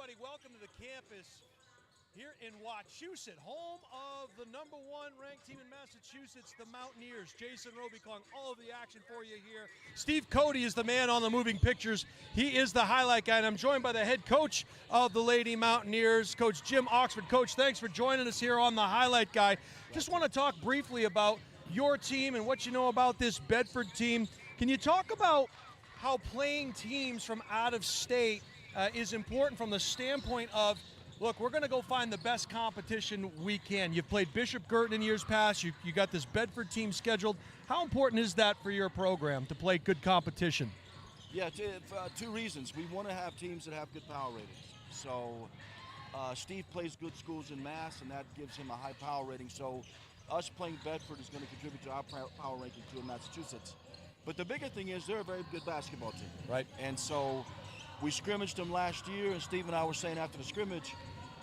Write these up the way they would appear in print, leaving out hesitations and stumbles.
everybody. Welcome to the campus here in Wachusett, home of the #1 ranked team in Massachusetts, the Mountaineers. Jason Roby calling all of the action for you here. Steve Cody is the man on the moving pictures. He is the highlight guy, and I'm joined by the head coach of the Lady Mountaineers, Coach Jim Oxford. Coach, thanks for joining us here on the highlight guy. Just want to talk briefly about your team and what you know about this Bedford team. Can you talk about how playing teams from out of state is important from the standpoint of, look, we're going to go find the best competition we can. You've played Bishop Girton in years past. You got this Bedford team scheduled. How important is that for your program to play good competition? Yeah, two reasons. We want to have teams that have good power ratings. So Steve plays good schools in Mass, and that gives him a high power rating. So us playing Bedford is going to contribute to our power ranking too in Massachusetts. But the bigger thing is they're a very good basketball team. Right. And so we scrimmaged them last year, and Steve and I were saying after the scrimmage,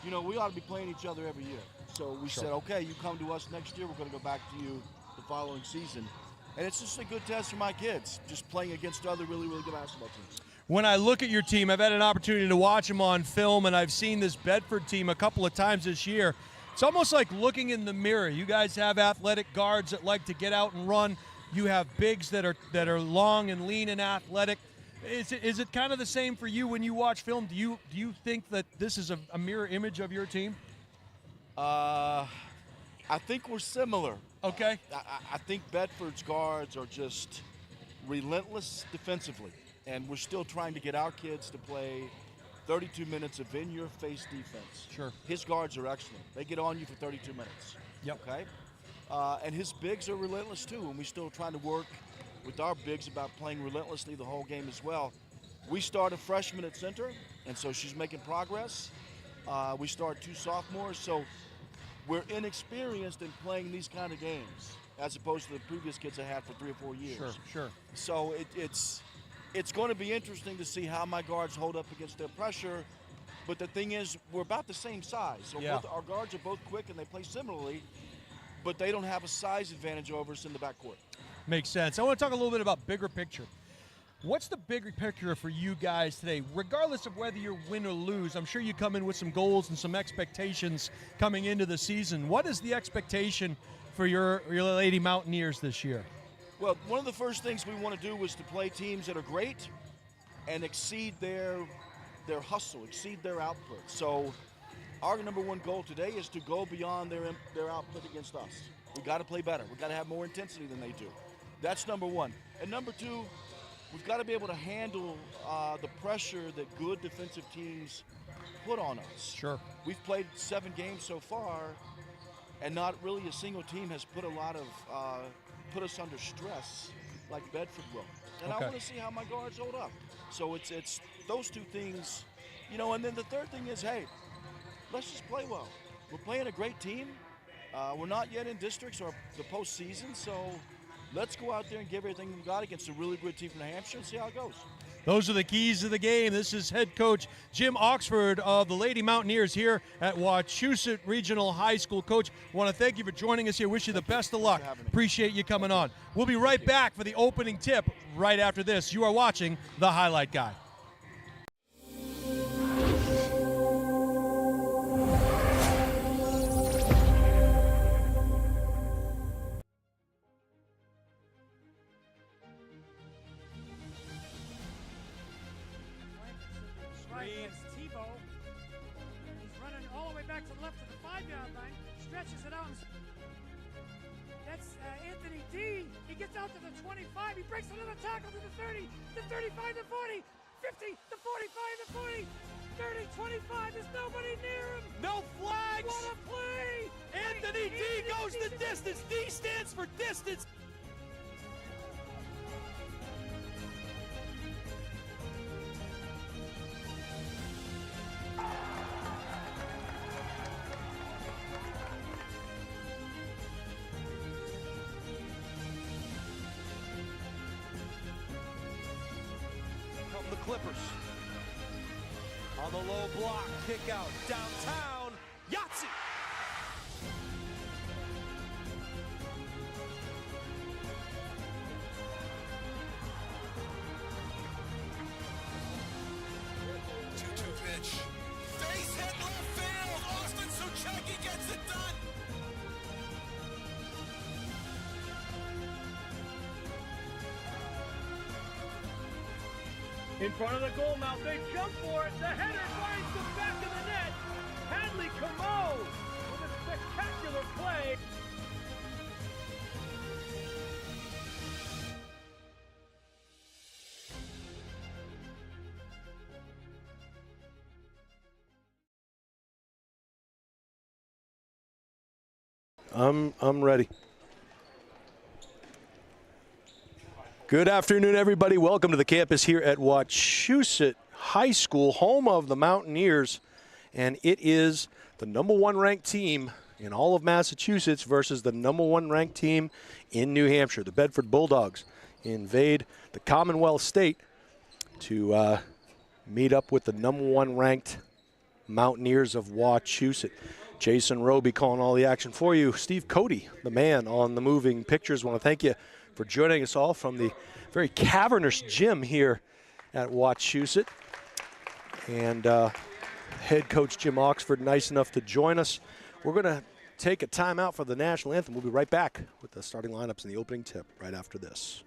you know, we ought to be playing each other every year. So we said, okay, you come to us next year, we're going to go back to you the following season. And it's just a good test for my kids, just playing against other really, really good basketball teams. When I look at your team, I've had an opportunity to watch them on film, and I've seen this Bedford team a couple of times this year. It's almost like looking in the mirror. You guys have athletic guards that like to get out and run. You have bigs that are long and lean and athletic. Is it kind of the same for you when you watch film? Do you think that this is a mirror image of your team? I think we're similar. Okay. I think Bedford's guards are just relentless defensively, and we're still trying to get our kids to play 32 minutes of in-your-face defense. Sure. His guards are excellent. They get on you for 32 minutes. Yep. Okay? And his bigs are relentless too, and we're still trying to work with our bigs about playing relentlessly the whole game as well. We start a freshman at center, and so she's making progress. We start 2 sophomores, so we're inexperienced in playing these kind of games as opposed to the previous kids I had for 3 or 4 years. Sure. So it's going to be interesting to see how my guards hold up against their pressure. But the thing is, we're about the same size. So yeah. Our guards are both quick and they play similarly, but they don't have a size advantage over us in the backcourt. Makes sense. I want to talk a little bit about bigger picture. What's the bigger picture for you guys today? Regardless of whether you win or lose, I'm sure you come in with some goals and some expectations coming into the season. What is the expectation for your Lady Mountaineers this year? Well, one of the first things we want to do is to play teams that are great and exceed their hustle, exceed their output. So our #1 goal today is to go beyond their output against us. We got to play better. We got to have more intensity than they do. That's #1. And #2, we've got to be able to handle the pressure that good defensive teams put on us. Sure. We've played 7 games so far, and not really a single team has put put us under stress like Bedford will. And okay. I want to see how my guards hold up. So it's those 2 things, you know. And then the third thing is, hey, let's just play well. We're playing a great team. We're not yet in districts or the postseason, so let's go out there and give everything we got against a really good team from New Hampshire and see how it goes. Those are the keys to the game. This is head coach Jim Oxford of the Lady Mountaineers here at Wachusett Regional High School. Coach, I want to thank you for joining us here. Wish you the best of luck. Appreciate you coming on. We'll be right back for the opening tip right after this. You are watching The Highlight Guy. He's running all the way back to the left to the 5-yard line, stretches it out. That's Anthony D. He gets out to the 25. He breaks another tackle to the 30, the 35, the 40, 50, the 45, the 40, 30, 25. There's nobody near him. No flags. What a play. Anthony D goes the distance. D stands for distance. Come the Clippers. On the low block, kick out, downtown, Yahtzee! Pitch. In front of the goal mouth, they jump for it. The header finds the back of the net. Hadley Camo with a spectacular play. I'm ready. Good afternoon, everybody. Welcome to the campus here at Wachusett High School, home of the Mountaineers, and it is the #1 ranked team in all of Massachusetts versus the #1 ranked team in New Hampshire. The Bedford Bulldogs invade the Commonwealth State to meet up with the #1 ranked Mountaineers of Wachusett. Jason Roby calling all the action for you. Steve Cody, the man on the moving pictures. I want to thank you for joining us all from the very cavernous gym here at Wachusett. And head coach Jim Oxford, nice enough to join us. We're going to take a timeout for the national anthem. We'll be right back with the starting lineups and the opening tip right after this.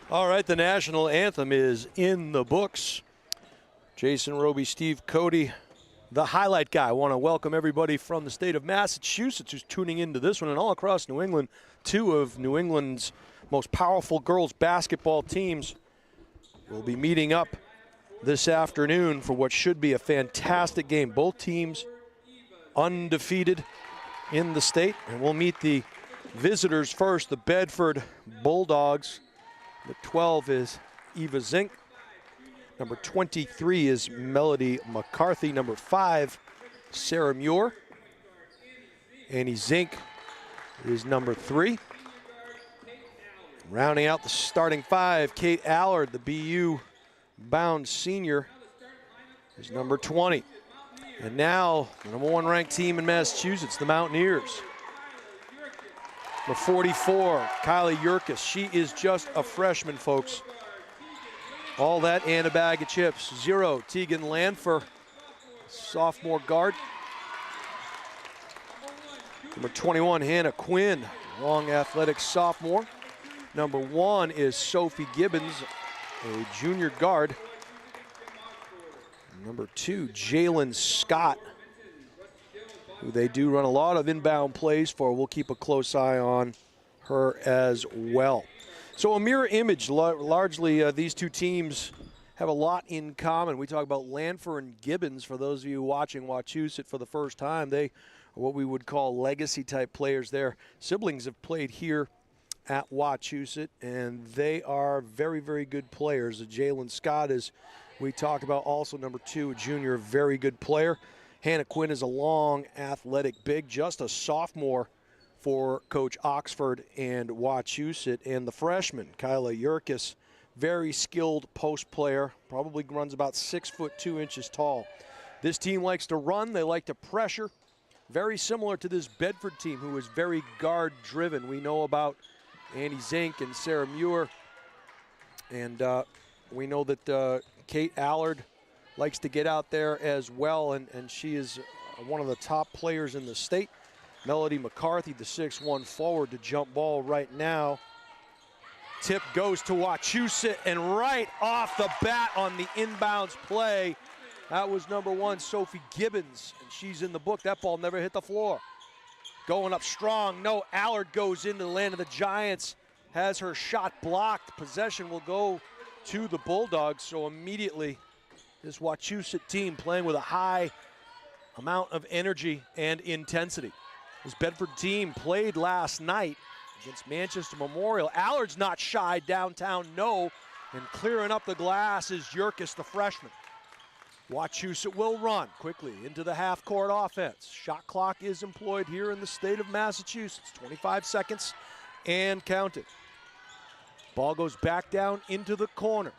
All right, the national anthem is in the books. Jason Roby, Steve Cody, the highlight guy. I want to welcome everybody from the state of Massachusetts who's tuning into this one and all across New England. Two of New England's most powerful girls basketball teams will be meeting up this afternoon for what should be a fantastic game. Both teams undefeated in the state, and we'll meet the visitors first, the Bedford Bulldogs. The 12 is Eva Zink. Number 23 is Melody McCarthy. Number 5, Sarah Muir. Annie Zink is number 3. Rounding out the starting 5, Kate Allard, the BU-bound senior, is number 20. And now, the #1 ranked team in Massachusetts, the Mountaineers. Number 44, Kylie Yurkis. She is just a freshman, folks. All that and a bag of chips. 0, Tegan Lanfer, sophomore guard. Number 21, Hannah Quinn, long athletic sophomore. Number 1 is Sophie Gibbons, a junior guard. Number 2, Jalen Scott, who they do run a lot of inbound plays for. We'll keep a close eye on her as well. So a mirror image. Largely, these two teams have a lot in common. We talk about Lanfer and Gibbons. For those of you watching Wachusett for the first time, they are what we would call legacy-type players. Their siblings have played here at Wachusett, and they are very, very good players. Jalen Scott, as we talked about, also number 2, a junior, very good player. Hannah Quinn is a long, athletic big, just a sophomore for Coach Oxford and Wachusett. And the freshman, Kyla Yurkis, very skilled post player, probably runs about 6 foot 2 inches tall. This team likes to run, they like to pressure. Very similar to this Bedford team, who is very guard-driven. We know about Annie Zink and Sarah Muir. And we know that Kate Allard likes to get out there as well, and she is one of the top players in the state. Melody McCarthy, the 6'1" forward, to jump ball right now. Tip goes to Wachusett, and right off the bat on the inbounds play, that was number 1, Sophie Gibbons, and she's in the book. That ball never hit the floor. Going up strong, no, Allard goes into the land of the Giants, has her shot blocked. Possession will go to the Bulldogs, so immediately this Wachusett team playing with a high amount of energy and intensity. This Bedford team played last night against Manchester Memorial. Allard's not shy downtown, no, and clearing up the glass is Yerkes, the freshman. Wachusett will run quickly into the half-court offense. Shot clock is employed here in the state of Massachusetts. 25 seconds and counting. Ball goes back down into the corner.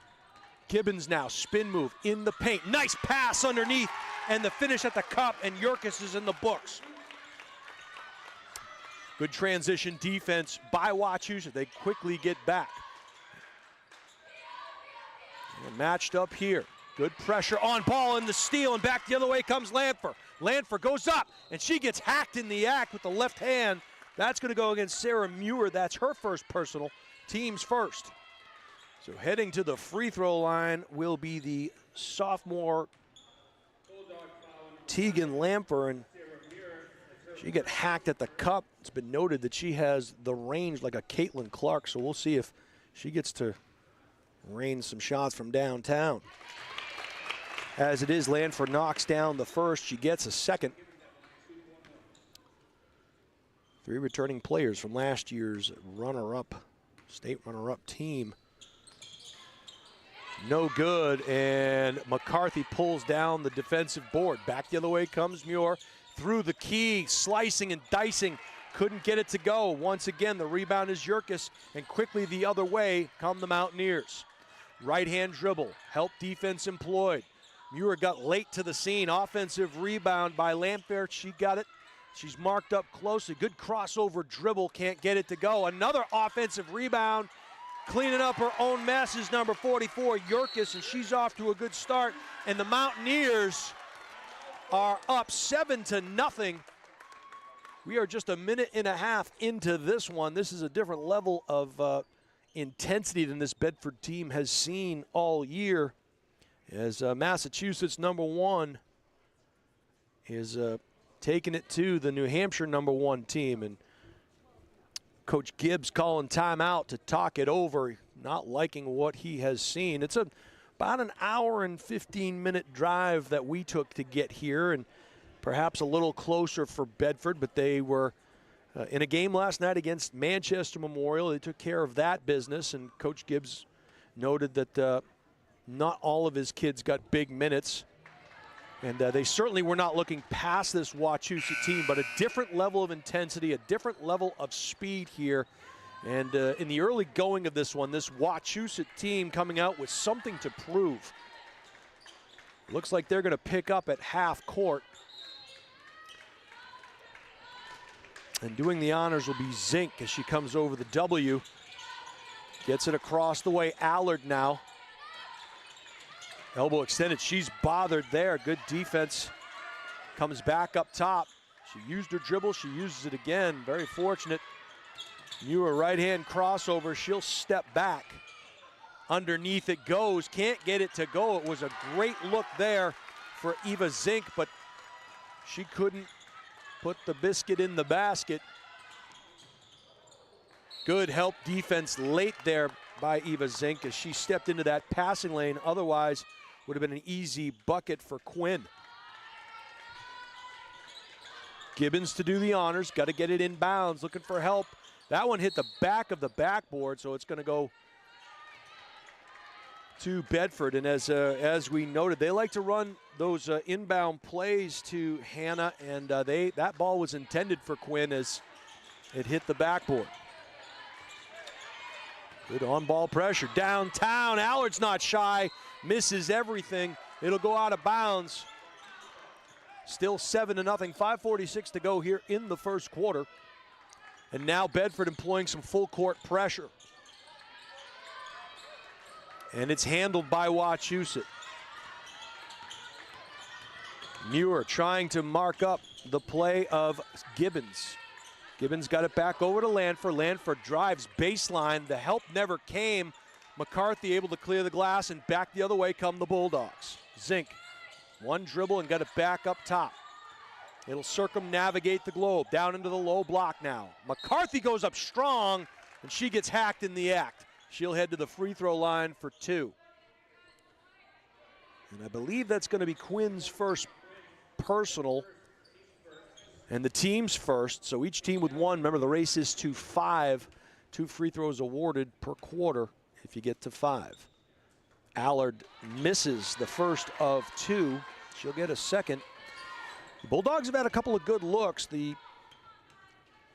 Gibbons now, spin move in the paint. Nice pass underneath, and the finish at the cup, and Yerkes is in the books. Good transition defense by Wachusett. They quickly get back. And matched up here. Good pressure on ball and the steal, and back the other way comes Lanfer. Lanfer goes up, and she gets hacked in the act with the left hand. That's going to go against Sarah Muir. That's her first personal, team's first. So heading to the free throw line will be the sophomore Tegan Lanfer, and she got hacked at the cup. It's been noted that she has the range like a Caitlin Clark, so we'll see if she gets to rain some shots from downtown. As it is, Lanfer knocks down the first. She gets a second. 3 returning players from last year's runner-up, state runner-up team. No good, and McCarthy pulls down the defensive board. Back the other way comes Muir. Through the key, slicing and dicing. Couldn't get it to go. Once again, the rebound is Yerkes, and quickly the other way come the Mountaineers. Right-hand dribble, help defense employed. Muir got late to the scene. Offensive rebound by Lampert. She got it. She's marked up closely. Good crossover dribble. Can't get it to go. Another offensive rebound. Cleaning up her own mess is number 44, Yerkes, and she's off to a good start. And the Mountaineers are up 7-0. We are just a minute and a half into this one. This is a different level of intensity than this Bedford team has seen all year. As Massachusetts number 1 is taking it to the New Hampshire number 1 team, and Coach Gibbs calling timeout to talk it over, not liking what he has seen. It's about an hour and 15-minute drive that we took to get here, and perhaps a little closer for Bedford, but they were in a game last night against Manchester Memorial. They took care of that business, and Coach Gibbs noted that not all of his kids got big minutes, and they certainly were not looking past this Wachusett team, but a different level of intensity, a different level of speed here. And in the early going of this one, this Wachusett team coming out with something to prove. Looks like they're going to pick up at half court. And doing the honors will be Zink as she comes over the W. Gets it across the way. Allard now. Elbow extended. She's bothered there. Good defense. Comes back up top. She used her dribble. She uses it again. Very fortunate. Muir right-hand crossover. She'll step back. Underneath it goes. Can't get it to go. It was a great look there for Eva Zink, but she couldn't put the biscuit in the basket. Good help defense late there by Eva Zink as she stepped into that passing lane. Otherwise, would have been an easy bucket for Quinn. Gibbons to do the honors. Got to get it in bounds. Looking for help. That one hit the back of the backboard, so it's going to go to Bedford. And as we noted, they like to run those inbound plays to Hannah, and that ball was intended for Quinn as it hit the backboard. Good on-ball pressure. Downtown, Allard's not shy. Misses everything. It'll go out of bounds. Still 7-0, 5:46 to go here in the first quarter. And now Bedford employing some full court pressure. And it's handled by Wachusett. Muir trying to mark up the play of Gibbons. Gibbons got it back over to Lanford. Lanford drives baseline. The help never came. McCarthy able to clear the glass, and back the other way come the Bulldogs. Zink, one dribble and got it back up top. It'll circumnavigate the globe, down into the low block now. McCarthy goes up strong, and she gets hacked in the act. She'll head to the free throw line for 2. And I believe that's going to be Quinn's first personal and the team's first. So each team with 1. Remember, the race is to 5. 2 free throws awarded per quarter if you get to 5. Allard misses the first of 2. She'll get a second. The Bulldogs have had a couple of good looks. The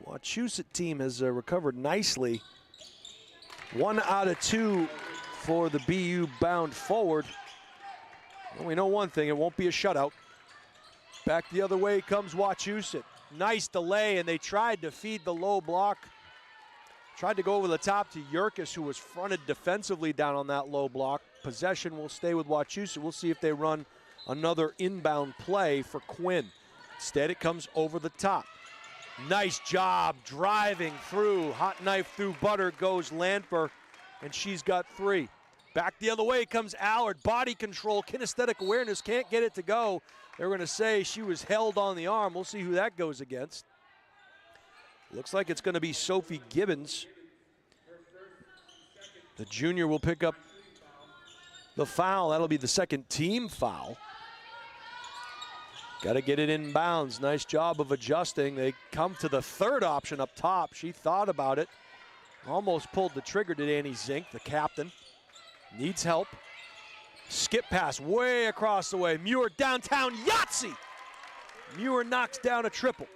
Wachusett team has recovered nicely. 1 out of 2 for the BU bound forward. Well, we know one thing, it won't be a shutout. Back the other way comes Wachusett. Nice delay, and they tried to feed the low block. Tried to go over the top to Yerkes, who was fronted defensively down on that low block. Possession will stay with Wachusett. We'll see if they run another inbound play for Quinn. Instead, it comes over the top. Nice job driving through. Hot knife through butter goes Lanfer, and she's got 3. Back the other way comes Allard. Body control, kinesthetic awareness, can't get it to go. They're going to say she was held on the arm. We'll see who that goes against. Looks like it's going to be Sophie Gibbons. The junior will pick up the foul. That'll be the second team foul. Got to get it in bounds. Nice job of adjusting. They come to the third option up top. She thought about it. Almost pulled the trigger, did Annie Zink, the captain. Needs help. Skip pass way across the way. Muir downtown, Yahtzee! Muir knocks down a triple.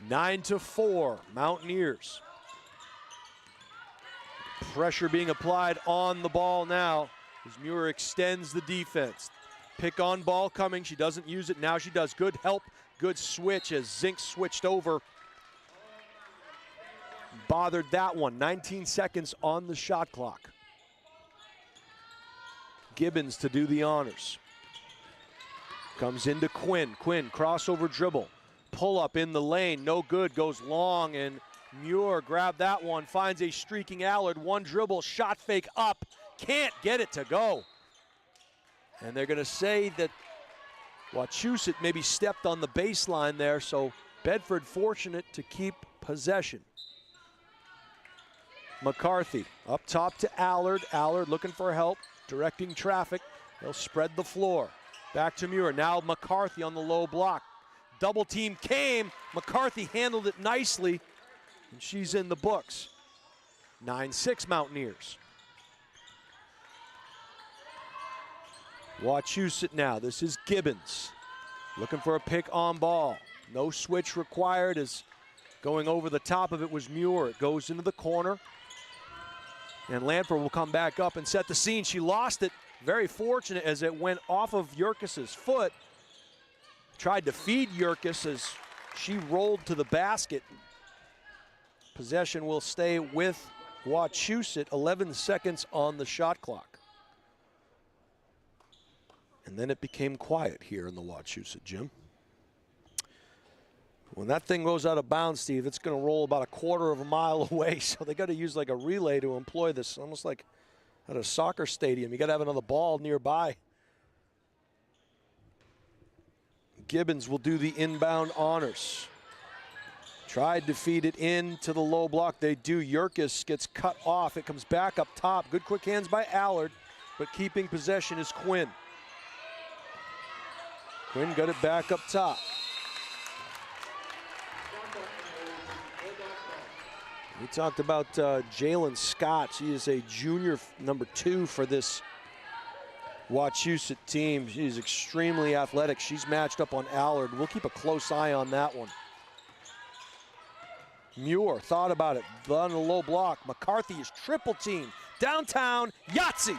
9-4, Mountaineers. Pressure being applied on the ball now as Muir extends the defense. Pick on ball coming, she doesn't use it, now she does. Good help, good switch as Zink switched over. Bothered that one. 19 seconds on the shot clock. Gibbons to do the honors. Comes into Quinn. Quinn, crossover dribble. Pull up in the lane, no good, goes long, and Muir grabbed that one, finds a streaking Allard. One dribble, shot fake up, can't get it to go. And they're going to say that Wachusett maybe stepped on the baseline there, so Bedford fortunate to keep possession. McCarthy up top to Allard. Allard looking for help, directing traffic. They'll spread the floor. Back to Muir. Now McCarthy on the low block. Double team came. McCarthy handled it nicely, and she's in the books. 9-6 Mountaineers. Wachusett now. This is Gibbons. Looking for a pick on ball. No switch required as going over the top of it was Muir. It goes into the corner. And Lanford will come back up and set the scene. She lost it. Very fortunate as it went off of Yerkes' foot. Tried to feed Yerkes as she rolled to the basket. Possession will stay with Wachusett. 11 seconds on the shot clock. And then it became quiet here in the Wachusett gym. When that thing goes out of bounds, Steve, it's going to roll about a quarter of a mile away. So they got to use like a relay to employ this, almost like at a soccer stadium. You got to have another ball nearby. Gibbons will do the inbound honors. Tried to feed it into the low block. They do. Yerkes gets cut off. It comes back up top. Good quick hands by Allard, but keeping possession is Quinn. Quinn got it back up top. We talked about Jalen Scott. She is a junior number 2 for this Wachusett team. She's extremely athletic. She's matched up on Allard. We'll keep a close eye on that one. Muir thought about it. On the low block. McCarthy is triple team. Downtown, Yahtzee.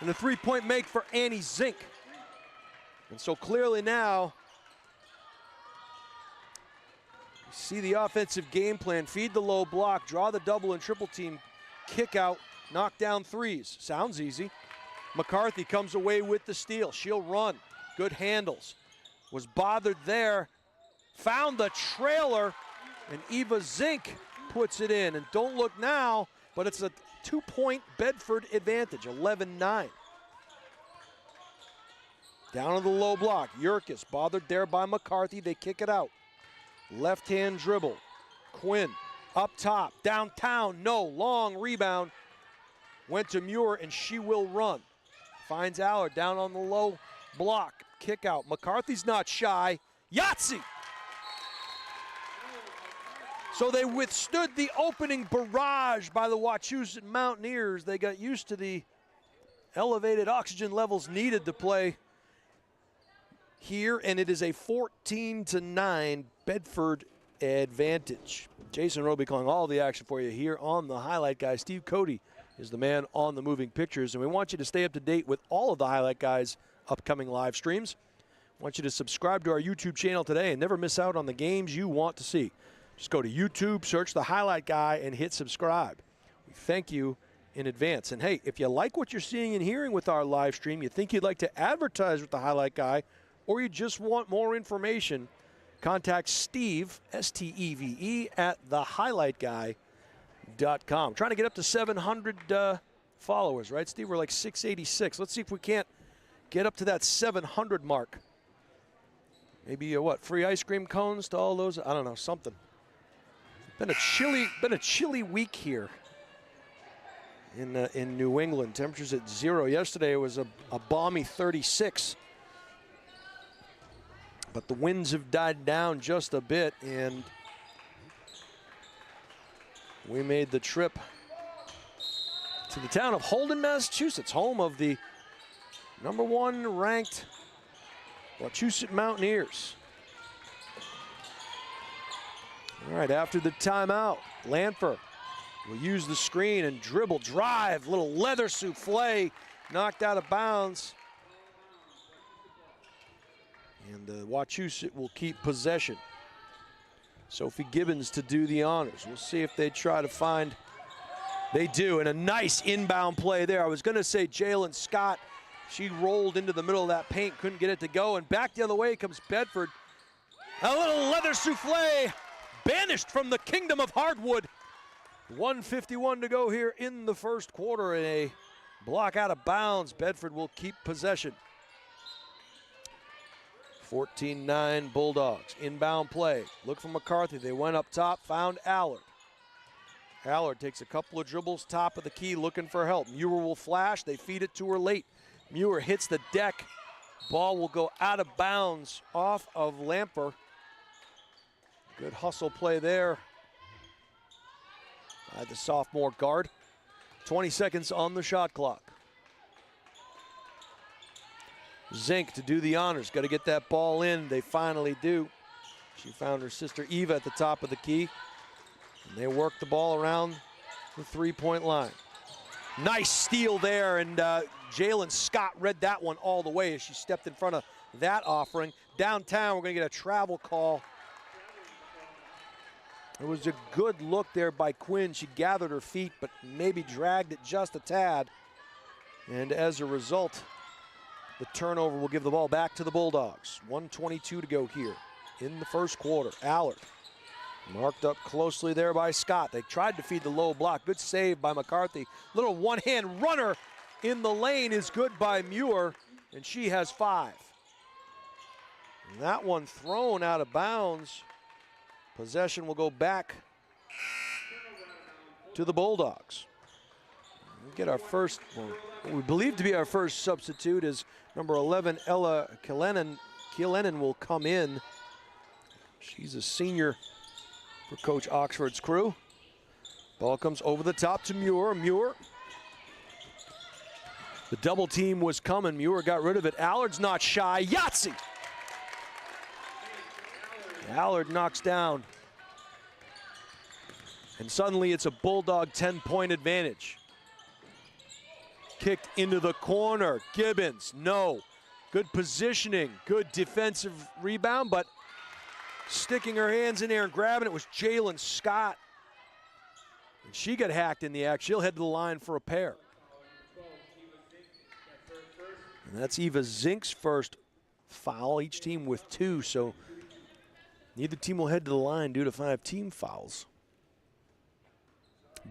And a three-point make for Annie Zink. And so clearly now, see the offensive game plan, feed the low block, draw the double and triple team, kick out, knock down threes. Sounds easy. McCarthy comes away with the steal. She'll run. Good handles. was bothered there, found the trailer, and Eva Zink puts it in. And don't look now, but it's a 2-point Bedford advantage, 11-9. Down on the low block, Yerkes bothered there by McCarthy. They kick it out. Left-hand dribble. Quinn up top, downtown, no, long rebound. Went to Muir, and she will run. Finds Allard down on the low block. Kick out. McCarthy's not shy. Yahtzee! So they withstood the opening barrage by the Wachusett Mountaineers. They got used to the elevated oxygen levels needed to play here, and it is a 14-9 Bedford advantage. Jason Roby calling all the action for you here on the Highlight Guy. Steve Cody is the man on the moving pictures, and we want you to stay up to date with all of the Highlight Guys' upcoming live streams. I want you to subscribe to our YouTube channel today and never miss out on the games you want to see. Just go to YouTube, search the Highlight Guy, and hit subscribe. We thank you in advance. And hey, if you like what you're seeing and hearing with our live stream, you think you'd like to advertise with the Highlight Guy, or you just want more information, contact Steve, S-T-E-V-E, at thehighlightguy.com. Trying to get up to 700 followers, right, Steve? We're like 686. Let's see if we can't get up to that 700 mark. Maybe, free ice cream cones to all those? I don't know, something. Been a chilly week here in New England. Temperatures at 0. Yesterday it was a balmy 36. But the winds have died down just a bit, and we made the trip to the town of Holden, Massachusetts, home of the #1 ranked Wachusett Mountaineers. All right, after the timeout, Lanfer will use the screen and dribble, drive, little leather souffle, knocked out of bounds. And Wachusett will keep possession. Sophie Gibbons to do the honors. We'll see if they try to find. They do, and a nice inbound play there. I was going to say Jalen Scott. She rolled into the middle of that paint, couldn't get it to go, and back the other way comes Bedford. A little leather souffle, banished from the kingdom of hardwood. 1:51 to go here in the first quarter, and a block out of bounds. Bedford will keep possession. 14-9 Bulldogs. Inbound play. Look for McCarthy. They went up top, found Allard. Allard takes a couple of dribbles, top of the key, looking for help. Muir will flash. They feed it to her late. Muir hits the deck. Ball will go out of bounds off of Lamper. Good hustle play there by the sophomore guard. 20 seconds on the shot clock. Zink to do the honors. Got to get that ball in. They finally do. She found her sister Eva at the top of the key. And they work the ball around the three-point line. Nice steal there, and Jalen Scott read that one all the way as she stepped in front of that offering. Downtown, we're going to get a travel call. It was a good look there by Quinn. She gathered her feet, but maybe dragged it just a tad. And as a result, the turnover will give the ball back to the Bulldogs. 1:22 to go here in the first quarter. Allard marked up closely there by Scott. They tried to feed the low block. Good save by McCarthy. Little one-hand runner in the lane is good by Muir, and she has 5. And that one thrown out of bounds. Possession will go back to the Bulldogs. We'll get our first, well, what we believe to be our first substitute is number 11, Ella Kielenin will come in. She's a senior for Coach Oxford's crew. Ball comes over the top to Muir. Muir. The double team was coming. Muir got rid of it. Allard's not shy. Yahtzee! Allard knocks down. And suddenly it's a Bulldog 10-point advantage. Kicked into the corner. Gibbons, no. Good positioning, good defensive rebound, but sticking her hands in there and grabbing it was Jalen Scott. And she got hacked in the act. She'll head to the line for a pair. And that's Eva Zink's first foul, each team with 2, so neither team will head to the line due to 5 team fouls.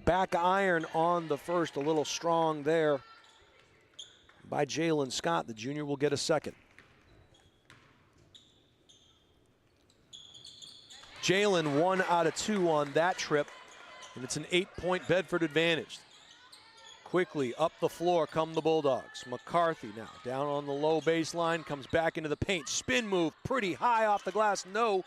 Back iron on the first, a little strong there by Jalen Scott. The junior will get a second. Jalen 1 out of 2 on that trip, and it's an 8-point Bedford advantage. Quickly up the floor come the Bulldogs. McCarthy now down on the low baseline, comes back into the paint. Spin move, pretty high off the glass, no.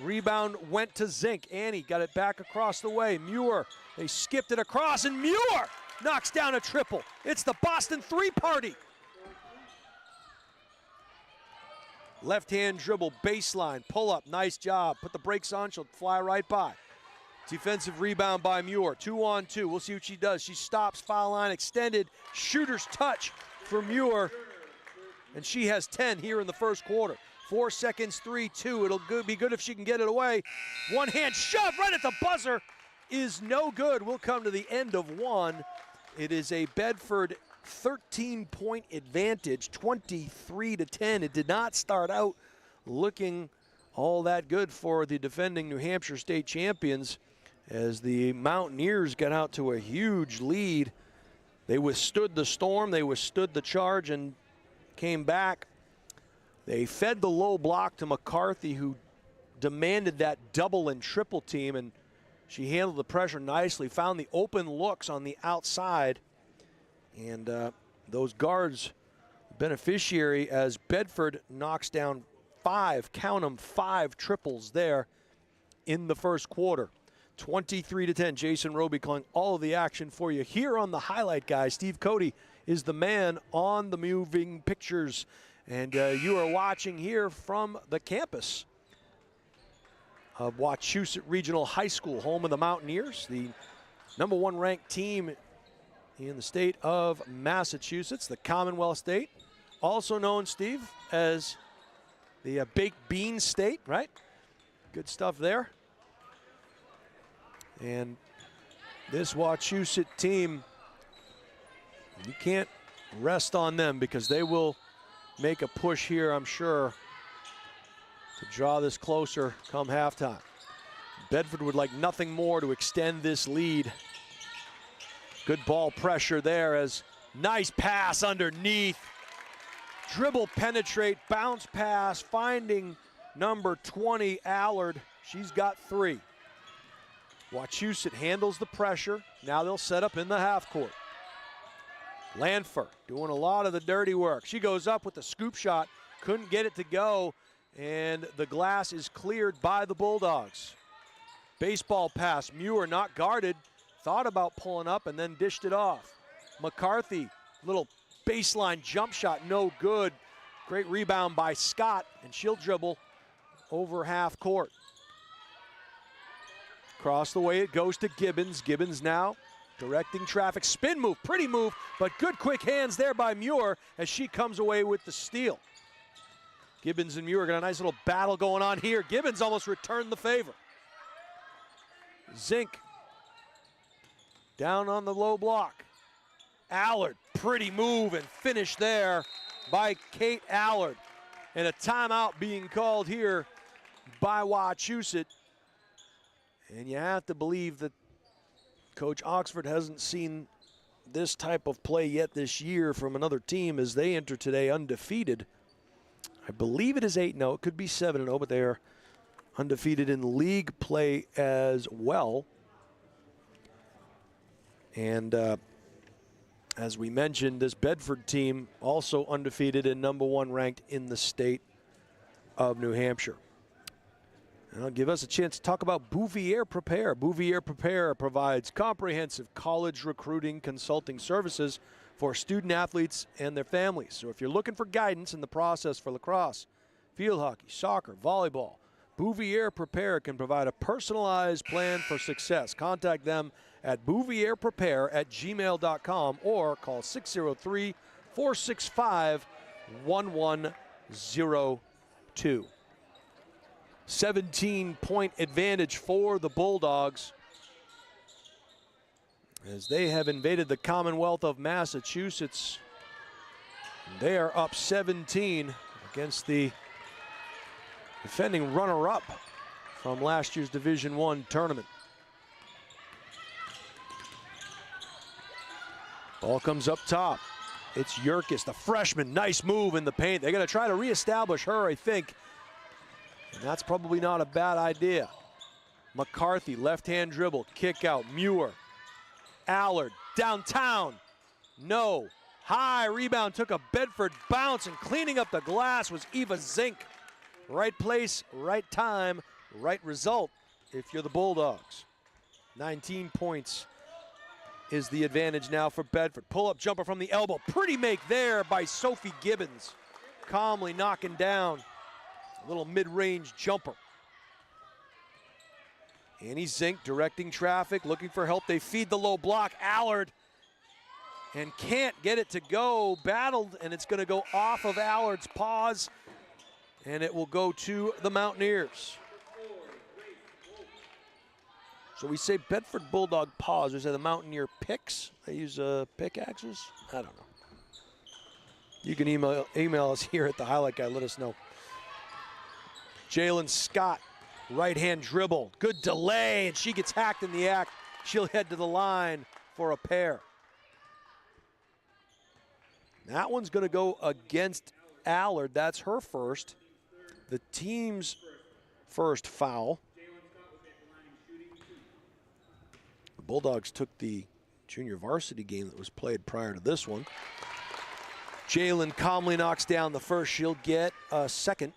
Rebound went to Zink. Annie got it back across the way. Muir, they skipped it across, and Muir knocks down a triple. It's the Boston 3 party. Left-hand dribble, baseline, pull up, nice job. Put the brakes on, she'll fly right by. Defensive rebound by Muir, 2-on-2. We'll see what she does. She stops, foul line extended, shooter's touch for Muir, and she has 10 here in the first quarter. 4 seconds, 3-2. It'll be good if she can get it away. One hand shove right at the buzzer is no good. We'll come to the end of one. It is a Bedford 13-point advantage, 23-10. It did not start out looking all that good for the defending New Hampshire state champions as the Mountaineers got out to a huge lead. They withstood the storm, they withstood the charge, and came back. They fed the low block to McCarthy, who demanded that double and triple team, and she handled the pressure nicely, found the open looks on the outside, and those guards beneficiary as Bedford knocks down 5, count them, 5 triples there in the first quarter. 23-10, Jason Roby calling all of the action for you here on the highlight, guys. Steve Cody is the man on the moving pictures, and you are watching here from the campus of Wachusett Regional High School, home of the Mountaineers, the #1 ranked team in the state of Massachusetts, the Commonwealth State, also known, Steve, as the Baked Bean State, right? Good stuff there. And this Wachusett team, you can't rest on them because they will make a push here, I'm sure, to draw this closer come halftime. Bedford would like nothing more to extend this lead. Good ball pressure there as nice pass underneath. Dribble, penetrate, bounce pass, finding number 20, Allard. She's got 3. Wachusett handles the pressure. Now they'll set up in the half court. Lanfer doing a lot of the dirty work. She goes up with the scoop shot, couldn't get it to go, and the glass is cleared by the Bulldogs. Baseball pass, Muir not guarded, thought about pulling up and then dished it off. McCarthy, little baseline jump shot, no good. Great rebound by Scott, and she'll dribble over half court. Across the way it goes to Gibbons. Gibbons now directing traffic. Spin move, pretty move, but good quick hands there by Muir as she comes away with the steal. Gibbons and Muir got a nice little battle going on here. Gibbons almost returned the favor. Zink down on the low block. Allard, pretty move and finish there by Kate Allard. And a timeout being called here by Wachusett. And you have to believe that Coach Oxford hasn't seen this type of play yet this year from another team as they enter today undefeated. I believe it is 8-0. It could be 7-0, but they are undefeated in league play as well. And as we mentioned, this Bedford team also undefeated and #1 ranked in the state of New Hampshire. And it'll give us a chance to talk about Bouvier Prepare. Bouvier Prepare provides comprehensive college recruiting consulting services for student athletes and their families. So if you're looking for guidance in the process for lacrosse, field hockey, soccer, volleyball, Bouvier Prepare can provide a personalized plan for success. Contact them at bouvierprepare@gmail.com or call 603-465-1102. 17-point advantage for the Bulldogs as they have invaded the Commonwealth of Massachusetts. They are up 17. against the defending runner-up from last year's Division I tournament. Ball comes up top. It's Yurkis, the freshman. Nice move in the paint. They're going to try to reestablish her, I think. And that's probably not a bad idea. McCarthy, left-hand dribble, kick out. Muir, Allard, downtown. No. High rebound, took a Bedford bounce, and cleaning up the glass was Eva Zink. Right place, right time, right result if you're the Bulldogs. 19 points is the advantage now for Bedford. Pull-up jumper from the elbow. Pretty make there by Sophie Gibbons. Calmly knocking down a little mid-range jumper. Annie Zink directing traffic, looking for help. They feed the low block. Allard, and can't get it to go. Battled, and it's going to go off of Allard's paws, and it will go to the Mountaineers. So we say Bedford Bulldog paws. We say the Mountaineer picks. They use pickaxes. I don't know. You can email us here at the Highlight Guy. Let us know. Jalen Scott, right-hand dribble. Good delay, and she gets hacked in the act. She'll head to the line for a pair. That one's going to go against Allard. That's her first. The team's first foul. The Bulldogs took the junior varsity game that was played prior to this one. Jalen calmly knocks down the first. She'll get a second.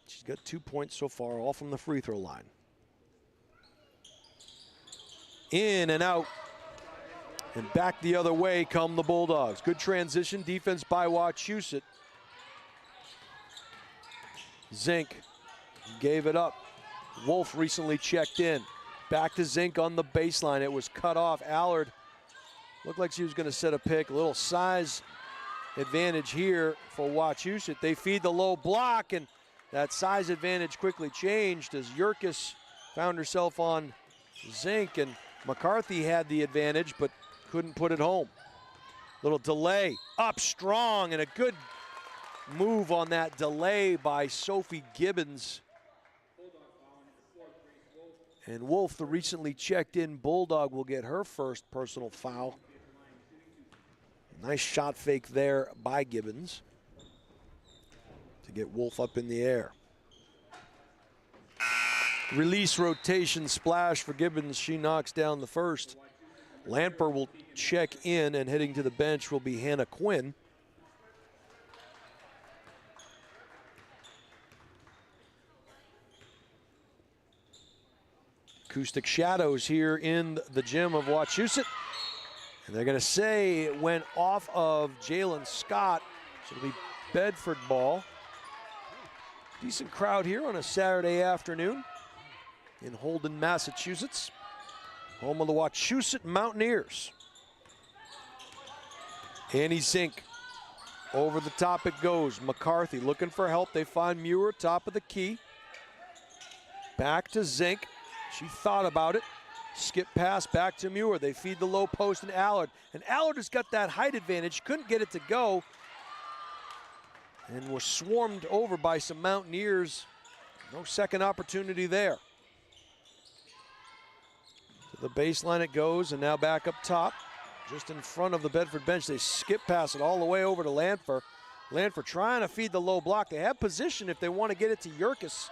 She's got 2 points so far, all from the free throw line. In and out. And back the other way come the Bulldogs. Good transition defense by Wachusett. Zink gave it up. Wolf recently checked in. Back to Zink on the baseline. It was cut off. Allard looked like she was going to set a pick. A little size advantage here for Wachusett. They feed the low block, and that size advantage quickly changed as Yurkis found herself on Zink, and McCarthy had the advantage but couldn't put it home. Little delay, up strong, and a good move on that delay by Sophie Gibbons. And Wolf, the recently checked in Bulldog, will get her first personal foul. Nice shot fake there by Gibbons to get Wolf up in the air. Release rotation splash for Gibbons. She knocks down the first. Lamper will check in, and heading to the bench will be Hannah Quinn. Acoustic shadows here in the gym of Wachusett. And they're going to say it went off of Jalen Scott. So it'll be Bedford ball. Decent crowd here on a Saturday afternoon in Holden, Massachusetts. Home of the Wachusett Mountaineers. Annie Zink. Over the top it goes. McCarthy looking for help. They find Muir, top of the key. Back to Zink. She thought about it. Skip pass back to Muir. They feed the low post and Allard. And Allard has got that height advantage. Couldn't get it to go. And was swarmed over by some Mountaineers. No second opportunity there. To the baseline it goes, and now back up top. Just in front of the Bedford bench. They skip pass it all the way over to Lanfer. Lanfer trying to feed the low block. They have position if they want to get it to Yurkis.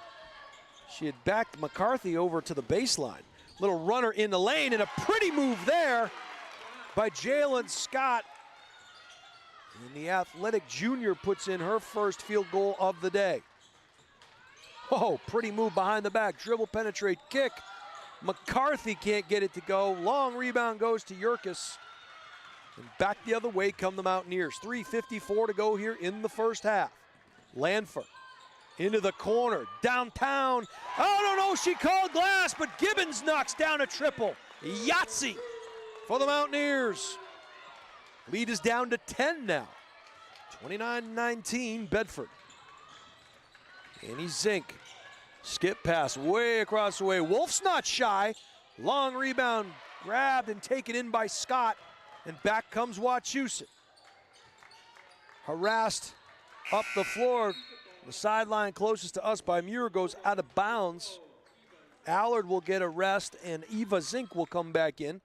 She had backed McCarthy over to the baseline. Little runner in the lane, and a pretty move there by Jalen Scott. And the athletic junior puts in her first field goal of the day. Oh, pretty move behind the back. Dribble, penetrate, kick. McCarthy can't get it to go. Long rebound goes to Yurkis. And back the other way come the Mountaineers. 3:54 to go here in the first half. Lanfer into the corner, downtown. Oh, no, she called glass, but Gibbons knocks down a triple. Yahtzee for the Mountaineers. Lead is down to 10 now. 29-19 Bedford. Annie Zink. Skip pass way across the way. Wolf's not shy. Long rebound grabbed and taken in by Scott. And back comes Wachusett. Harassed up the floor The sideline closest to us by Muir goes out of bounds. Allard will get a rest, and Eva Zink will come back in.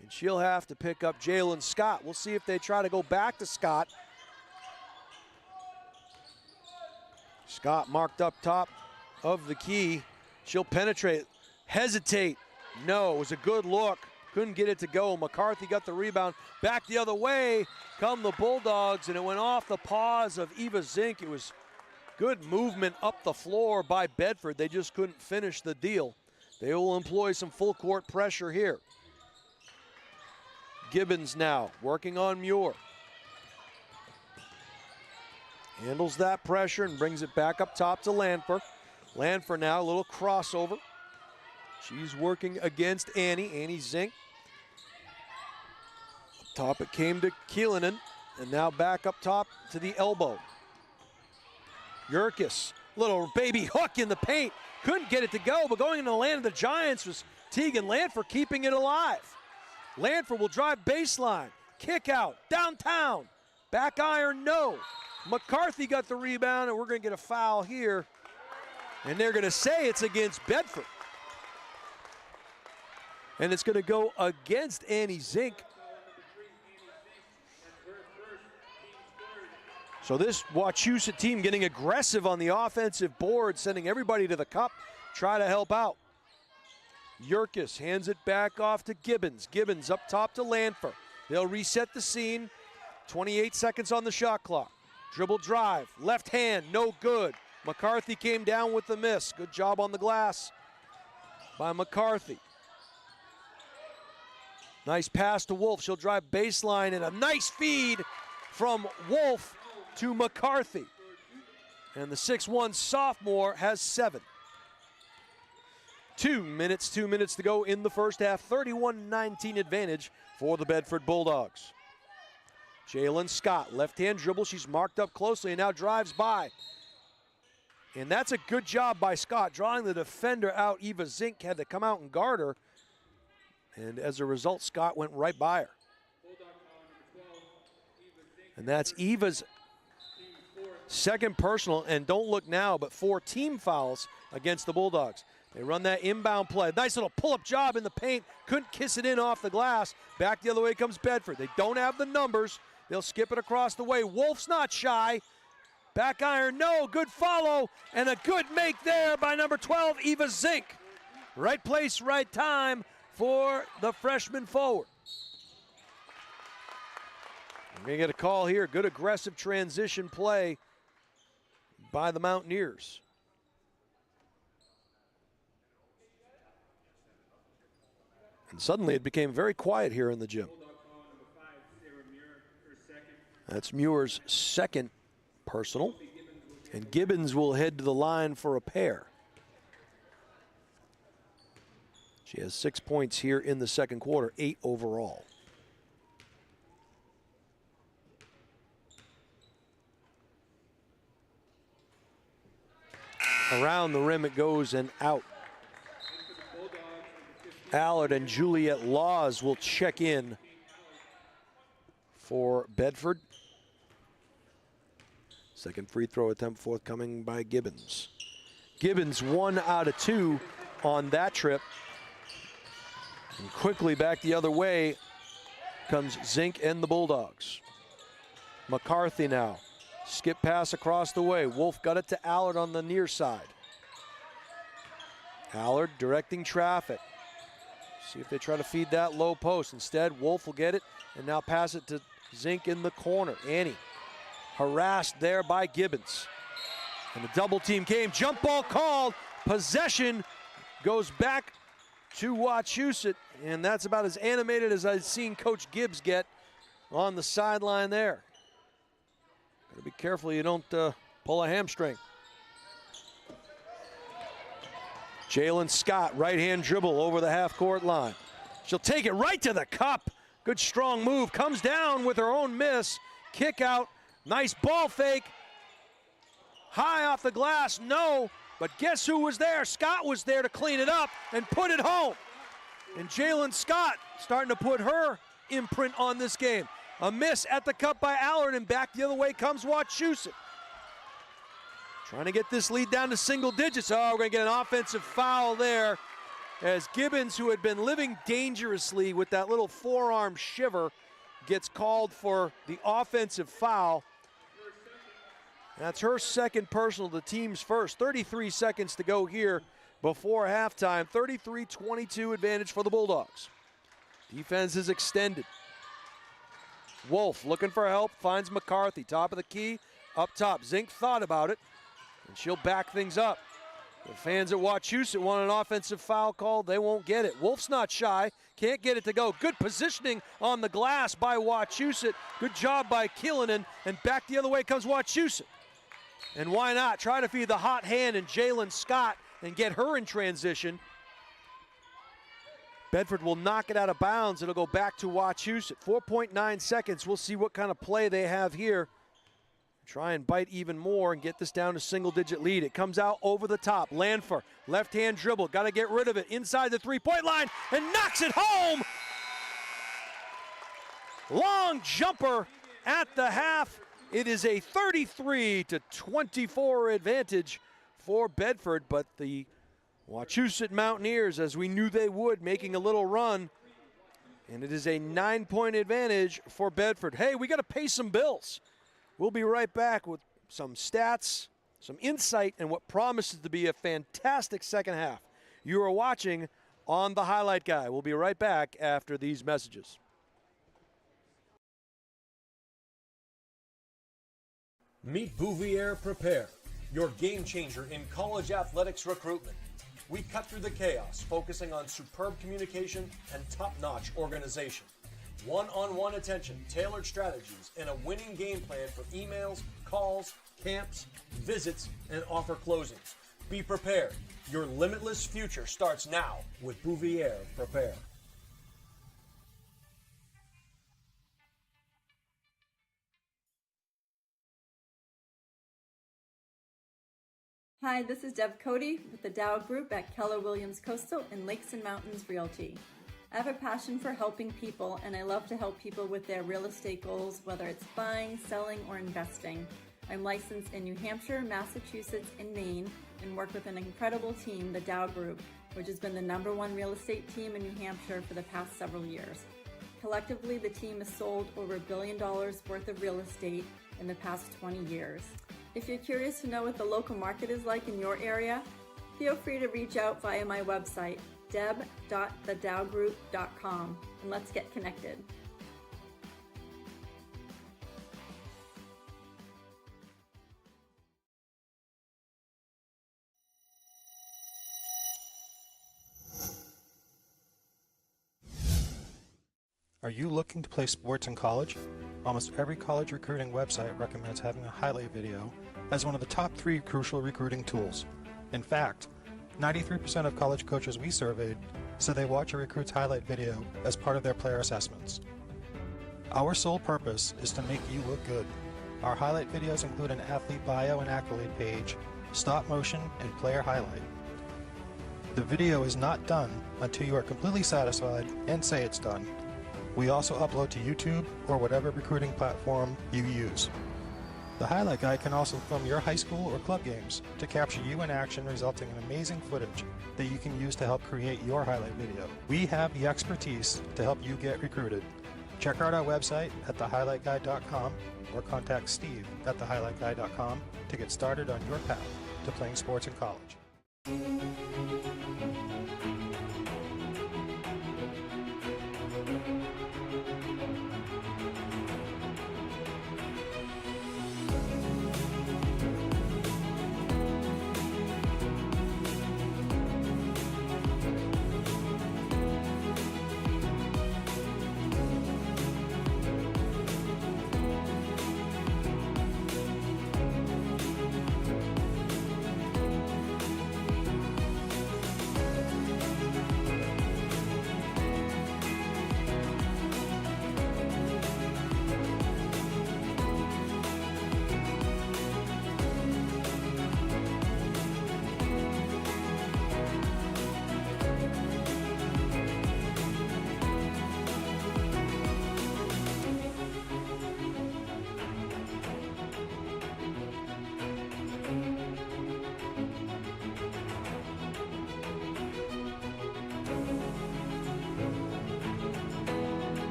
And she'll have to pick up Jalen Scott. We'll see if they try to go back to Scott. Scott marked up top of the key. She'll penetrate, hesitate. No, it was a good look. Couldn't get it to go. McCarthy got the rebound. Back the other way come the Bulldogs, and it went off the paws of Eva Zink. It was good movement up the floor by Bedford. They just couldn't finish the deal. They will employ some full court pressure here. Gibbons now working on Muir. Handles that pressure and brings it back up top to Lanfer. Lanfer now, a little crossover. She's working against Annie. Annie Zink. Up top it came to Kielinen, and now back up top to the elbow. Yurkis, little baby hook in the paint. Couldn't get it to go, but going into the land of the Giants was Tegan Lanfer keeping it alive. Lanfer will drive baseline. Kick out, downtown. Back iron, no. McCarthy got the rebound, and we're going to get a foul here. And they're going to say it's against Bedford. And it's going to go against Annie Zink. So this Wachusett team getting aggressive on the offensive board, sending everybody to the cup, try to help out. Yurkis hands it back off to Gibbons. Gibbons up top to Lanfer. They'll reset the scene. 28 seconds on the shot clock. Dribble drive, left hand, no good. McCarthy came down with the miss. Good job on the glass by McCarthy. Nice pass to Wolf. She'll drive baseline, and a nice feed from Wolf to McCarthy. And the 6'1 sophomore has 7. 2 minutes to go in the first half. 31-19 advantage for the Bedford Bulldogs. Jalen Scott, left-hand dribble. She's marked up closely and now drives by. And that's a good job by Scott, drawing the defender out. Eva Zink had to come out and guard her. And as a result, Scott went right by her. And that's Eva's second personal, and don't look now, but 4 team fouls against the Bulldogs. They run that inbound play. Nice little pull-up job in the paint. Couldn't kiss it in off the glass. Back the other way comes Bedford. They don't have the numbers. They'll skip it across the way. Wolf's not shy. Back iron, no. Good follow, and a good make there by number 12, Eva Zink. Right place, right time for the freshman forward. We're going to get a call here. Good aggressive transition play by the Mountaineers. And suddenly it became very quiet here in the gym. That's Muir's second personal. And Gibbons will head to the line for a pair. She has 6 points here in the second quarter, 8 overall. Around the rim it goes and out. Allard and Juliet Laws will check in for Bedford. Second free throw attempt forthcoming by Gibbons. Gibbons 1 out of 2 on that trip. And quickly back the other way comes Zink and the Bulldogs. McCarthy now. Skip pass across the way. Wolf got it to Allard on the near side. Allard directing traffic. See if they try to feed that low post. Instead, Wolf will get it and now pass it to Zink in the corner. Annie harassed there by Gibbons. And the double team came. Jump ball called. Possession goes back to Wachusett. And that's about as animated as I've seen Coach Gibbs get on the sideline there. Gotta be careful you don't pull a hamstring. Jalen Scott, right-hand dribble over the half-court line. She'll take it right to the cup. Good strong move. Comes down with her own miss. Kick out. Nice ball fake. High off the glass. No. But guess who was there? Scott was there to clean it up and put it home. And Jalen Scott starting to put her imprint on this game. A miss at the cup by Allard, and back the other way comes Wachusett. Trying to get this lead down to single digits. Oh, we're going to get an offensive foul there as Gibbons, who had been living dangerously with that little forearm shiver, gets called for the offensive foul. That's her second personal, the team's first. 33 seconds to go here before halftime. 33-22 advantage for the Bulldogs. Defense is extended. Wolf looking for help, finds McCarthy, top of the key, up top. Zink thought about it, and she'll back things up. The fans at Wachusett want an offensive foul called. They won't get it. Wolf's not shy, can't get it to go. Good positioning on the glass by Wachusett. Good job by Killinen, and back the other way comes Wachusett. And why not? Try to feed the hot hand and Jalen Scott and get her in transition. Bedford will knock it out of bounds. It'll go back to Wachusett. 4.9 seconds. We'll see what kind of play they have here. Try and bite even more and get this down to single-digit lead. It comes out over the top. Lanfer, left-hand dribble. Got to get rid of it inside the three-point line and knocks it home. Long jumper at the half. It is a 33-24 advantage for Bedford, but the Wachusett Mountaineers, as we knew they would, making a little run, and it is a 9-point advantage for Bedford. Hey, we got to pay some bills. We'll be right back with some stats, some insight, and what promises to be a fantastic second half. You are watching on The Highlight Guy. We'll be right back after these messages. Meet Bouvier Prepare, your game changer in college athletics recruitment. We cut through the chaos, focusing on superb communication and top-notch organization. One-on-one attention, tailored strategies, and a winning game plan for emails, calls, camps, visits, and offer closings. Be prepared. Your limitless future starts now with Bouvier Prepare. Hi, this is Deb Cody with the Dow Group at Keller Williams Coastal and Lakes and Mountains Realty. I have a passion for helping people, and I love to help people with their real estate goals, whether it's buying, selling, or investing. I'm licensed in New Hampshire, Massachusetts, and Maine, and work with an incredible team, the Dow Group, which has been the #1 real estate team in New Hampshire for the past several years. Collectively, the team has sold over $1 billion worth of real estate in the past 20 years. If you're curious to know what the local market is like in your area, feel free to reach out via my website, deb.thedowgroup.com, and let's get connected. Are you looking to play sports in college? Almost every college recruiting website recommends having a highlight video as one of the top 3 crucial recruiting tools. In fact, 93% of college coaches we surveyed said they watch a recruit's highlight video as part of their player assessments. Our sole purpose is to make you look good. Our highlight videos include an athlete bio and accolade page, stop motion, and player highlight. The video is not done until you are completely satisfied and say it's done. We also upload to YouTube or whatever recruiting platform you use. The Highlight Guy can also film your high school or club games to capture you in action, resulting in amazing footage that you can use to help create your highlight video. We have the expertise to help you get recruited. Check out our website at thehighlightguy.com or contact Steve at thehighlightguy.com to get started on your path to playing sports in college.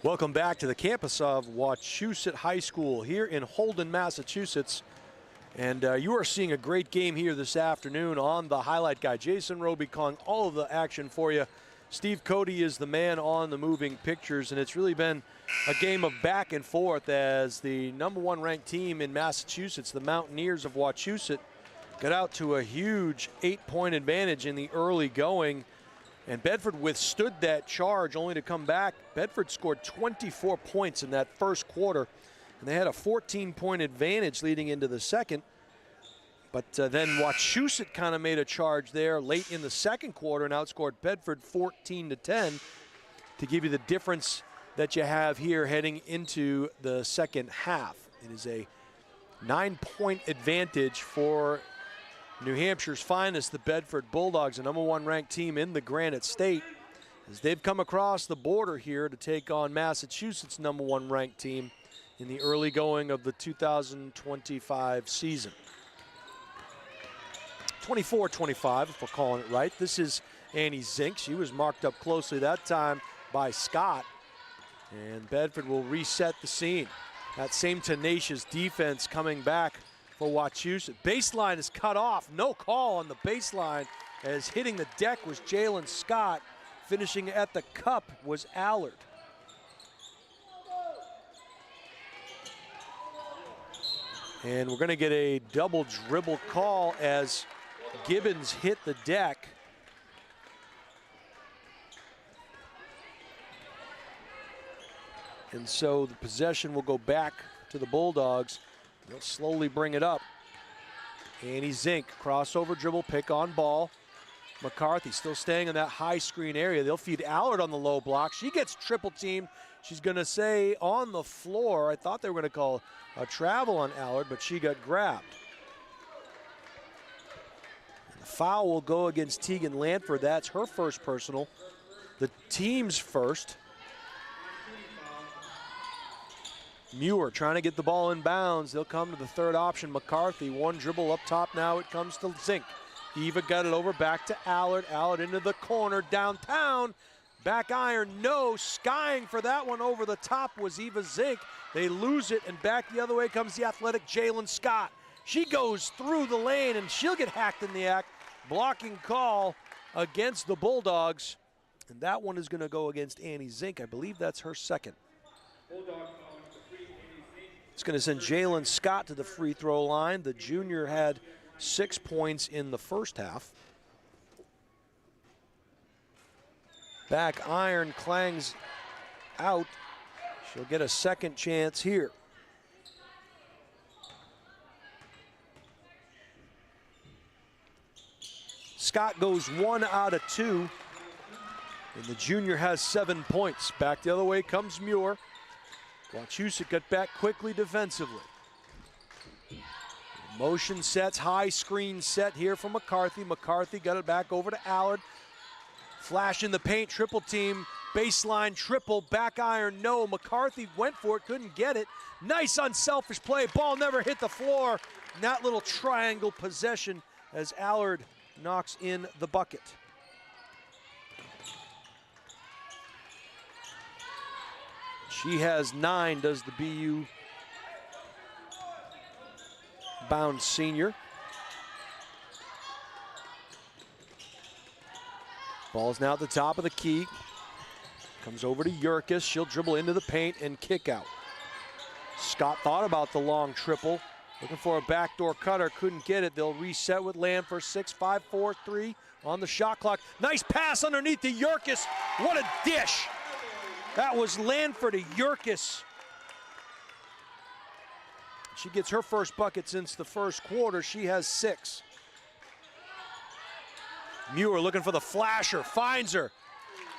Welcome back to the campus of Wachusett High School here in Holden, Massachusetts. And you are seeing a great game here this afternoon on the highlight guy. Jason Roby calling all of the action for you. Steve Cody is the man on the moving pictures, and it's really been a game of back and forth as the #1 ranked team in Massachusetts, the Mountaineers of Wachusett, got out to a huge 8-point advantage in the early going. And Bedford withstood that charge only to come back. Bedford scored 24 points in that first quarter, and they had a 14-point advantage leading into the second. But then Wachusett kind of made a charge there late in the second quarter and outscored Bedford 14-10 to give you the difference that you have here heading into the second half. It is a 9-point advantage for New Hampshire's finest, the Bedford Bulldogs, the #1 ranked team in the Granite State, as they've come across the border here to take on Massachusetts' #1 ranked team in the early going of the 2025 season. 24-25, if we're calling it right. This is Annie Zink. She was marked up closely that time by Scott. And Bedford will reset the scene. That same tenacious defense coming back for Wachusett. Baseline is cut off. No call on the baseline, as hitting the deck was Jalen Scott. Finishing at the cup was Allard. And we're going to get a double dribble call as Gibbons hit the deck. And so the possession will go back to the Bulldogs. They'll slowly bring it up. Annie Zink, crossover dribble, pick on ball. McCarthy still staying in that high screen area. They'll feed Allard on the low block. She gets triple teamed. She's going to say on the floor. I thought they were going to call a travel on Allard, but she got grabbed. And the foul will go against Tegan Lanford. That's her first personal. The team's first. Muir trying to get the ball in bounds. They'll come to the third option, McCarthy. One dribble up top now. It comes to Zink. Eva got it over back to Allard. Allard into the corner, downtown. Back iron, no. Skying for that one over the top was Eva Zink. They lose it, and back the other way comes the athletic Jalen Scott. She goes through the lane, and she'll get hacked in the act. Blocking call against the Bulldogs. And that one is going to go against Annie Zink. I believe that's her second. It's going to send Jalen Scott to the free throw line. The junior had 6 points in the first half. Back iron clangs out. She'll get a second chance here. Scott goes 1 out of 2. And the junior has 7 points. Back the other way comes Muir. Wachusett got back quickly defensively. Motion sets, high screen set here from McCarthy. McCarthy got it back over to Allard. Flash in the paint, triple team, baseline triple, back iron, no. McCarthy went for it, couldn't get it. Nice unselfish play, ball never hit the floor. And that little triangle possession as Allard knocks in the bucket. She has 9, does the BU bound senior. Ball's now at the top of the key. Comes over to Yurkis. She'll dribble into the paint and kick out. Scott thought about the long triple. Looking for a backdoor cutter, couldn't get it. They'll reset with Lanford. 6, 5, 4, 3 on the shot clock. Nice pass underneath to Yurkis. What a dish. That was Lanford to Yurkis. She gets her first bucket since the first quarter. She has 6. Muir looking for the flasher, finds her.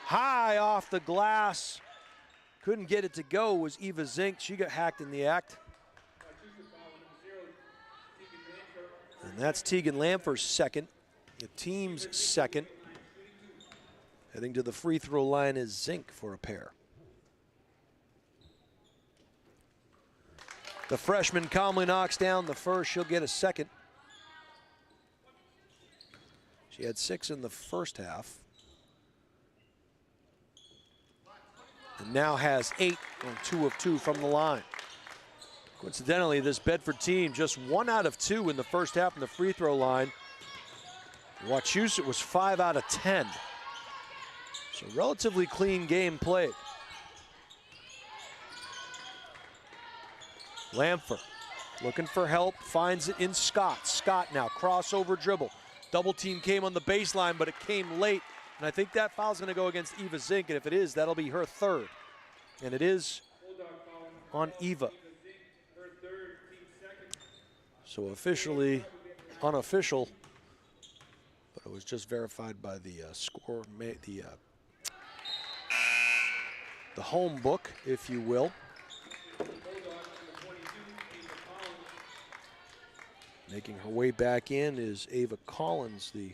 High off the glass. Couldn't get it to go was Eva Zink. She got hacked in the act. And that's Tegan Lanford's second, the team's second. Heading to the free throw line is Zink for a pair. The freshman calmly knocks down the first. She'll get a second. She had 6 in the first half. and now has 8 on 2 of 2 from the line. Coincidentally, this Bedford team just 1 out of 2 in the first half from the free throw line. Wachusett was 5 out of 10. So relatively clean game played. Lamfer looking for help, finds it in Scott. Scott now, crossover dribble. Double team came on the baseline, but it came late. And I think that foul's gonna go against Eva Zink, and if it is, that'll be her 3rd. And it is on Eva. So officially unofficial, but it was just verified by the the home book, if you will. Making her way back in is Ava Collins, the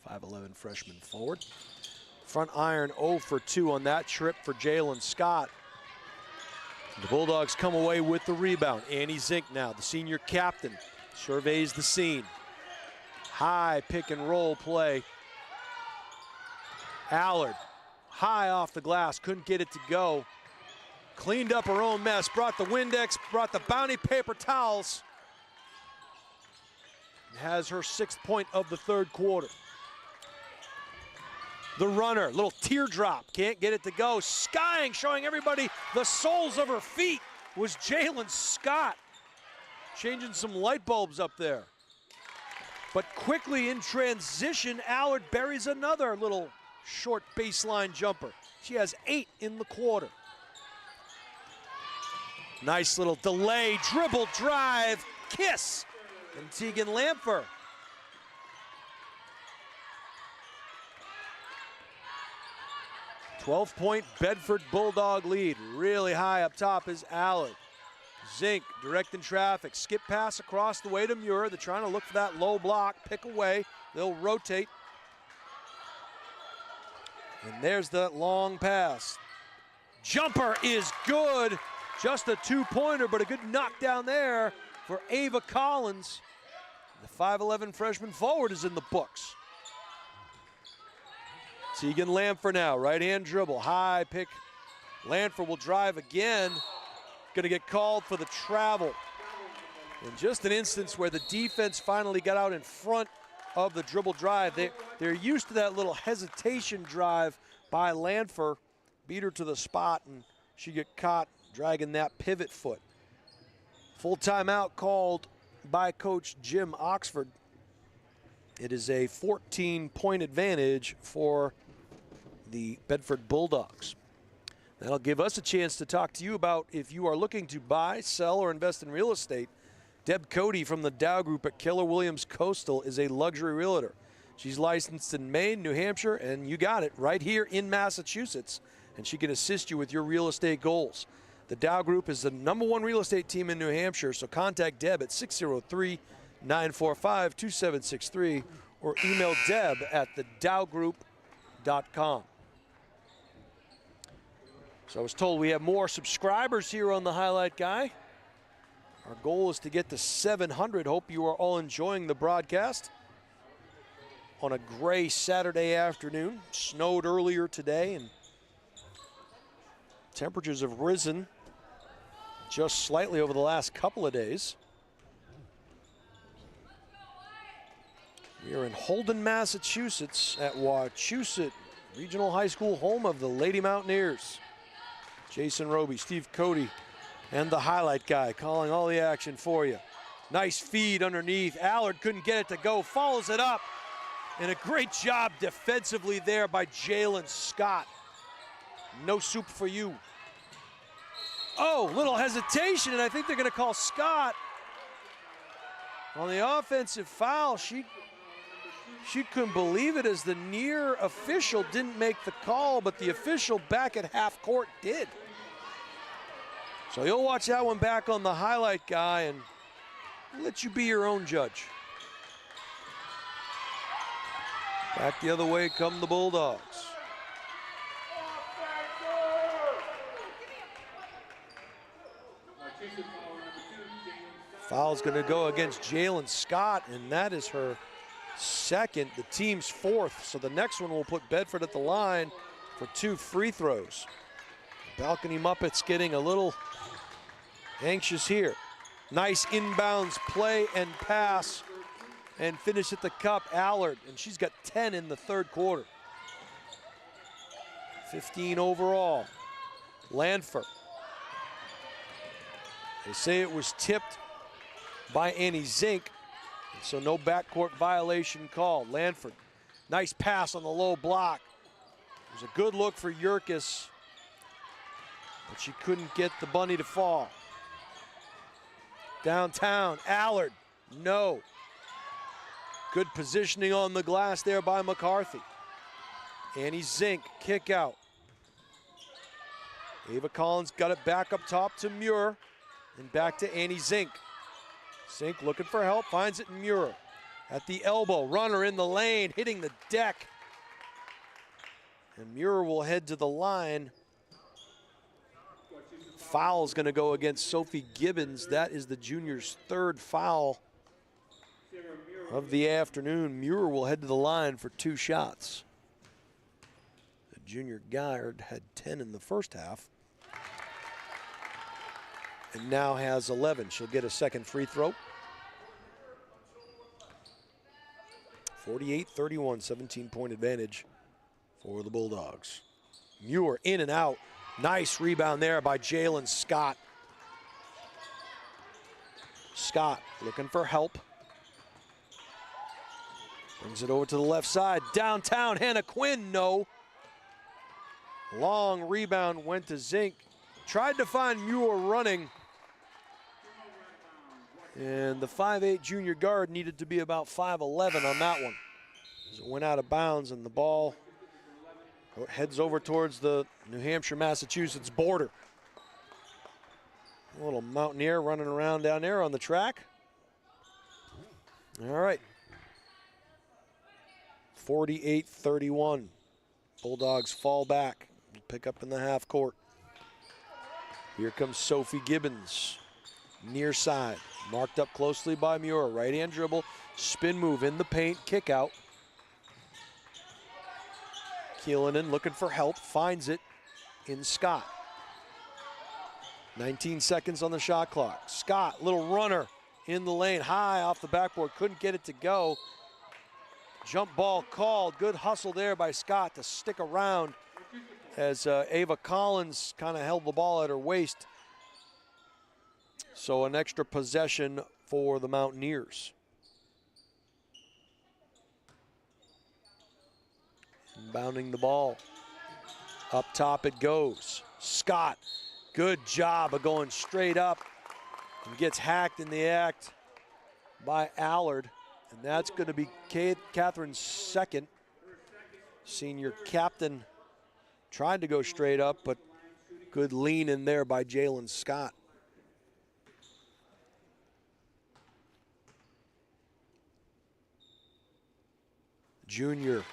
5'11" freshman forward. Front iron 0 for 2 on that trip for Jalen Scott. The Bulldogs come away with the rebound. Annie Zink now, the senior captain, surveys the scene. High pick and roll play. Allard, high off the glass, couldn't get it to go. Cleaned up her own mess, brought the Windex, brought the Bounty paper towels. Has her 6th point of the 3rd quarter. The runner, little teardrop, can't get it to go. Skying, showing everybody the soles of her feet, was Jalen Scott. Changing some light bulbs up there. But quickly in transition, Allard buries another little short baseline jumper. She has 8 in the quarter. Nice little delay, dribble, drive, kiss. And Tegan Lamfer. .12-point Bedford Bulldog lead. Really high up top is Allard. Zink directing traffic. Skip pass across the way to Muir. They're trying to look for that low block. Pick away. They'll rotate. And there's that long pass. Jumper is good. Just a 2-pointer, but a good knockdown there for Ava Collins. The 5'11" freshman forward is in the books. Tegan Lamfer now, right-hand dribble, high pick. Lamfer will drive again. Gonna get called for the travel. In just an instance where the defense finally got out in front of the dribble drive. They're used to that little hesitation drive by Lamfer. Beat her to the spot, and she get caught dragging that pivot foot. Full timeout called by Coach Jim Oxford. It is a 14-point advantage for the Bedford Bulldogs. That'll give us a chance to talk to you about if you are looking to buy, sell, or invest in real estate. Deb Cody from the Dow Group at Keller Williams Coastal is a luxury realtor. She's licensed in Maine, New Hampshire, and you got it, right here in Massachusetts, and she can assist you with your real estate goals. The Dow Group is the #1 real estate team in New Hampshire, so contact Deb at 603-945-2763 or email Deb at thedowgroup.com. So I was told we have more subscribers here on the Highlight Guy. Our goal is to get to 700. Hope you are all enjoying the broadcast on a gray Saturday afternoon. Snowed earlier today, and temperatures have risen just slightly over the last couple of days. We are in Holden, Massachusetts at Wachusett Regional High School, home of the Lady Mountaineers. Jason Roby, Steve Cody, and the Highlight Guy calling all the action for you. Nice feed underneath. Allard couldn't get it to go, follows it up. And a great job defensively there by Jalen Scott. No soup for you. Oh, little hesitation, and I think they're gonna call Scott on the offensive foul. She couldn't believe it as the near official didn't make the call, but the official back at half court did. So you'll watch that one back on the Highlight Guy and let you be your own judge. Back the other way come the Bulldogs. Foul's gonna go against Jalen Scott, and that is her second, the team's 4th. So the next one will put Bedford at the line for 2 free throws. Balcony Muppets getting a little anxious here. Nice inbounds play and pass and finish at the cup. Allard, and she's got 10 in the third quarter. 15 overall. Lanfer. They say it was tipped by Annie Zink, so no backcourt violation called. Lanford, nice pass on the low block. It was a good look for Yerkes, but she couldn't get the bunny to fall. Downtown, Allard, no. Good positioning on the glass there by McCarthy. Annie Zink, kick out. Ava Collins got it back up top to Muir, and back to Annie Zink. Zink looking for help, finds it in Muir. At the elbow, runner in the lane, hitting the deck. And Muir will head to the line. Foul's gonna go against Sophie Gibbons. That is the junior's third foul of the afternoon. Muir will head to the line for 2 shots. The junior guard had 10 in the first half and now has 11. She'll get a second free throw. 48-31, 17-point advantage for the Bulldogs. Muir in and out. Nice rebound there by Jalen Scott. Scott looking for help. Brings it over to the left side. Downtown, Hannah Quinn, no. Long rebound went to Zink. Tried to find Muir running. And the 5'8" junior guard needed to be about 5'11" on that one. As it went out of bounds and the ball heads over towards the New Hampshire-Massachusetts border. A little Mountaineer running around down there on the track. All right. 48-31. Bulldogs fall back. Pick up in the half court. Here comes Sophie Gibbons. Near side. Marked up closely by Muir. Right hand dribble. Spin move in the paint. Kick out. Keelanen looking for help. Finds it in Scott. 19 seconds on the shot clock. Scott, little runner in the lane. High off the backboard. Couldn't get it to go. Jump ball called. Good hustle there by Scott to stick around as Ava Collins kind of held the ball at her waist. So an extra possession for the Mountaineers. Inbounding the ball. Up top it goes. Scott, good job of going straight up and gets hacked in the act by Allard. And that's going to be Catherine's second. Senior captain tried to go straight up, but good lean in there by Jalen Scott. Junior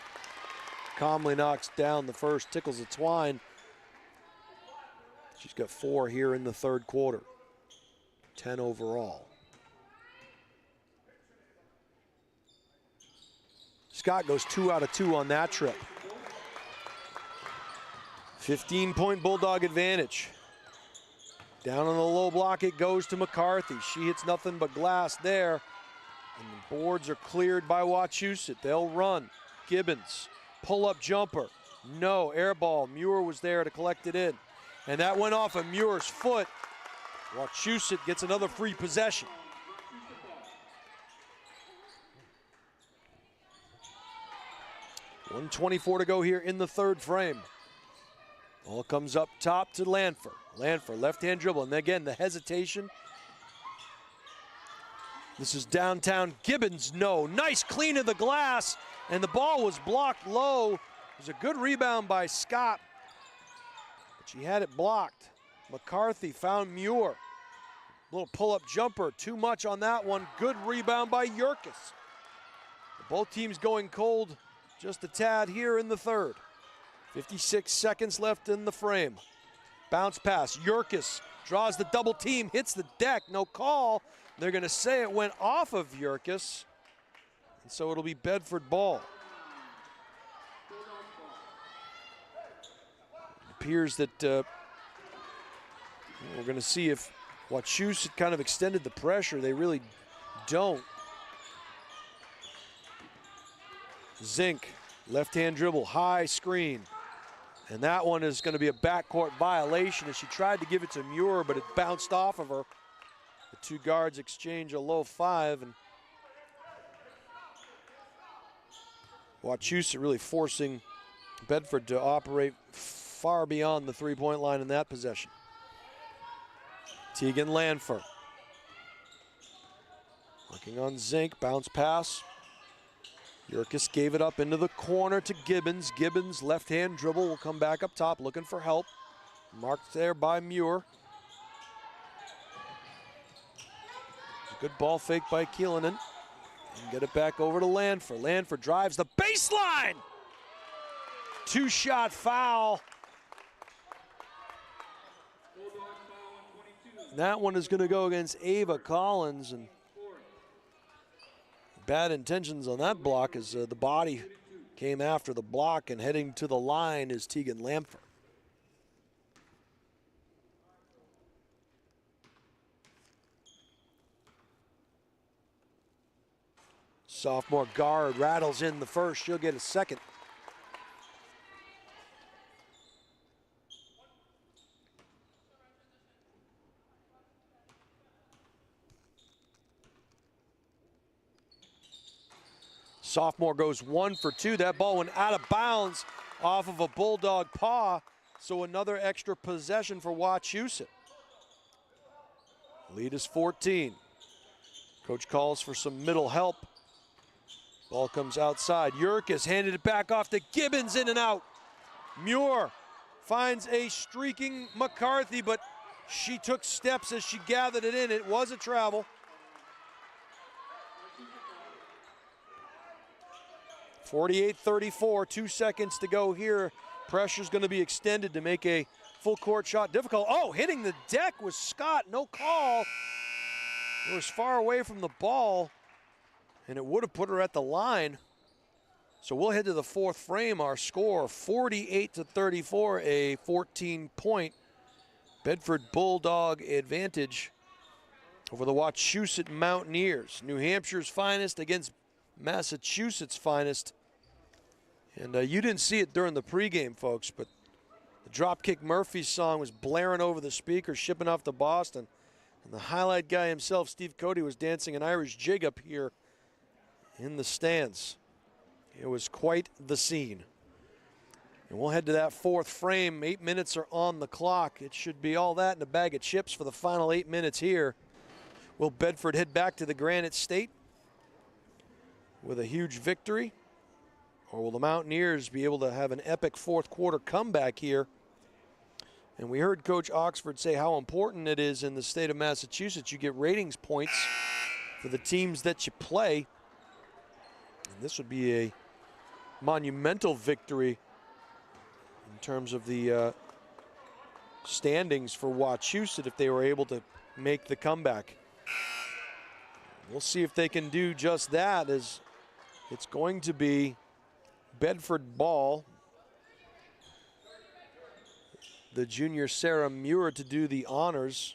calmly knocks down the first, tickles the twine. She's got 4 here in the third quarter. 10 overall. Scott goes 2 out of 2 on that trip. 15-point Bulldog advantage. Down on the low block it goes to McCarthy. She hits nothing but glass there. And the boards are cleared by Wachusett. They'll run. Gibbons, pull-up jumper. No, air ball. Muir was there to collect it in. And that went off of Muir's foot. Wachusett gets another free possession. .124 to go here in the third frame. Ball comes up top to Lanfer. Lanfer, left-hand dribble. And again, the hesitation. This is downtown. Gibbons, no. Nice clean of the glass, and the ball was blocked low. It was a good rebound by Scott, but she had it blocked. McCarthy found Muir. Little pull-up jumper, too much on that one. Good rebound by Yerkes. Both teams going cold just a tad here in the third. 56 seconds left in the frame. Bounce pass, Yerkes draws the double team, hits the deck, no call. They're going to say it went off of Yerkes, and so it'll be Bedford ball. It appears that We're going to see if Wachusett kind of extended the pressure. They really don't. Zink, left-hand dribble, high screen. And that one is going to be a backcourt violation as she tried to give it to Muir, but it bounced off of her. The two guards exchange a low five, and Wachusett really forcing Bedford to operate far beyond the three-point line in that possession. Tegan Lanfer working on Zink, bounce pass. Yurkis gave it up into the corner to Gibbons. Gibbons, left-hand dribble, will come back up top looking for help. Marked there by Muir. Good ball fake by Kielinen. And get it back over to Lanfer. Lanfer drives the baseline. Two-shot foul. That one is going to go against Ava Collins. And bad intentions on that block as the body came after the block, and heading to the line is Tegan Lanfer. Sophomore guard rattles in the first. She'll get a second. Sophomore goes 1 for 2. That ball went out of bounds off of a Bulldog paw, so another extra possession for Wachusett. Lead is 14. Coach calls for some middle help. Ball comes outside. Yurkis handed it back off to Gibbons, in and out. Muir finds a streaking McCarthy, but she took steps as she gathered it in. It was a travel. 48-34, 2 seconds to go here. Pressure's going to be extended to make a full court shot difficult. Oh, hitting the deck was Scott, no call. It was far away from the ball, and it would have put her at the line. So we'll head to the fourth frame. Our score, 48-34, a 14-point Bedford Bulldog advantage over the Wachusett Mountaineers. New Hampshire's finest against Massachusetts' finest. And you didn't see it during the pregame, folks, but the Dropkick Murphys song was blaring over the speakers, shipping off to Boston. And the highlight guy himself, Steve Cody, was dancing an Irish jig up here in the stands. It was quite the scene. And we'll head to that fourth frame. 8 minutes are on the clock. It should be all that and a bag of chips for the final 8 minutes here. Will Bedford head back to the Granite State with a huge victory? Or will the Mountaineers be able to have an epic fourth quarter comeback here? And we heard Coach Oxford say how important it is in the state of Massachusetts. You get ratings points for the teams that you play. And this would be a monumental victory in terms of the standings for Wachusett if they were able to make the comeback. We'll see if they can do just that, as it's going to be Bedford ball. The junior Sarah Muir to do the honors.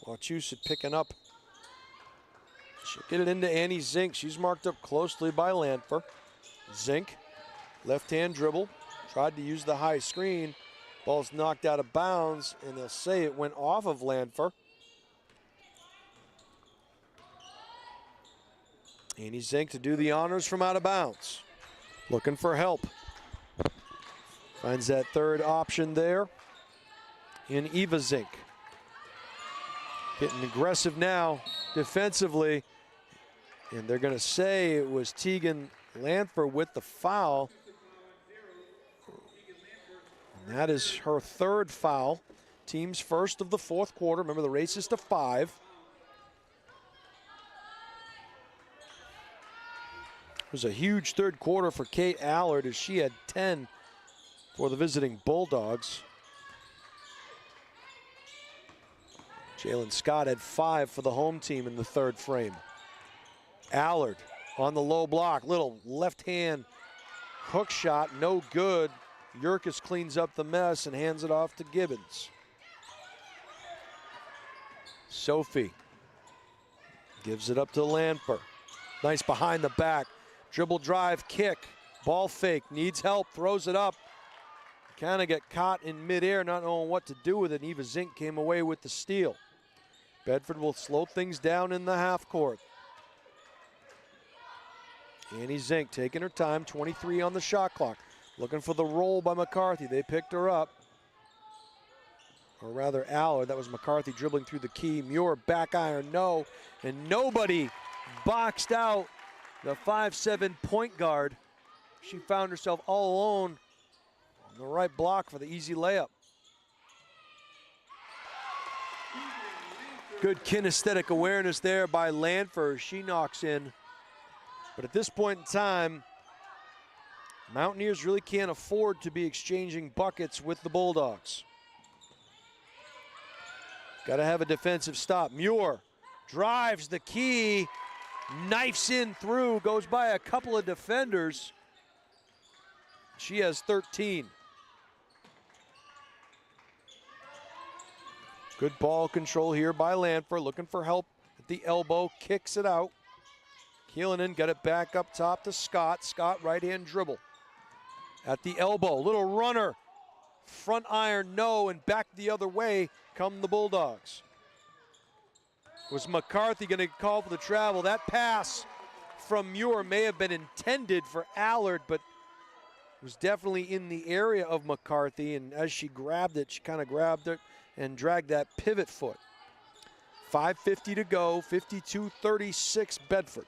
Wachusett picking up. She'll get it into Annie Zink. She's marked up closely by Lanfer. Zink, left-hand dribble. Tried to use the high screen. Ball's knocked out of bounds, and they'll say it went off of Lanfer. Annie Zink to do the honors from out of bounds. Looking for help. Finds that third option there in Eva Zink. Getting aggressive now defensively. And they're going to say it was Tegan Lanfer with the foul. And that is her third foul. Team's first of the fourth quarter. Remember, the race is to 5. It was a huge third quarter for Kate Allard, as she had 10 for the visiting Bulldogs. Jalen Scott had 5 for the home team in the third frame. Allard on the low block, little left-hand hook shot, no good. Yurkis cleans up the mess and hands it off to Gibbons. Sophie gives it up to Lanfer. Nice behind the back. Dribble drive, kick. Ball fake, needs help, throws it up. Kind of get caught in midair, not knowing what to do with it. Eva Zink came away with the steal. Bedford will slow things down in the half court. Annie Zink taking her time, 23 on the shot clock. Looking for the roll by McCarthy. They picked her up. Or rather, Allard. That was McCarthy dribbling through the key. Muir back iron, no. And nobody boxed out the 5'7" point guard. She found herself all alone on the right block for the easy layup. Good kinesthetic awareness there by Lanfer. She knocks in. But at this point in time, Mountaineers really can't afford to be exchanging buckets with the Bulldogs. Got to have a defensive stop. Muir drives the key, knifes in through, goes by a couple of defenders. She has 13. Good ball control here by Lanfer, looking for help at the elbow, kicks it out. Keelanen got it back up top to Scott. Scott right-hand dribble. At the elbow, little runner. Front iron, no, and back the other way come the Bulldogs. Was McCarthy going to call for the travel? That pass from Muir may have been intended for Allard, but was definitely in the area of McCarthy, and as she grabbed it, she kind of grabbed it and dragged that pivot foot. 5:50 to go, 52-36 Bedford.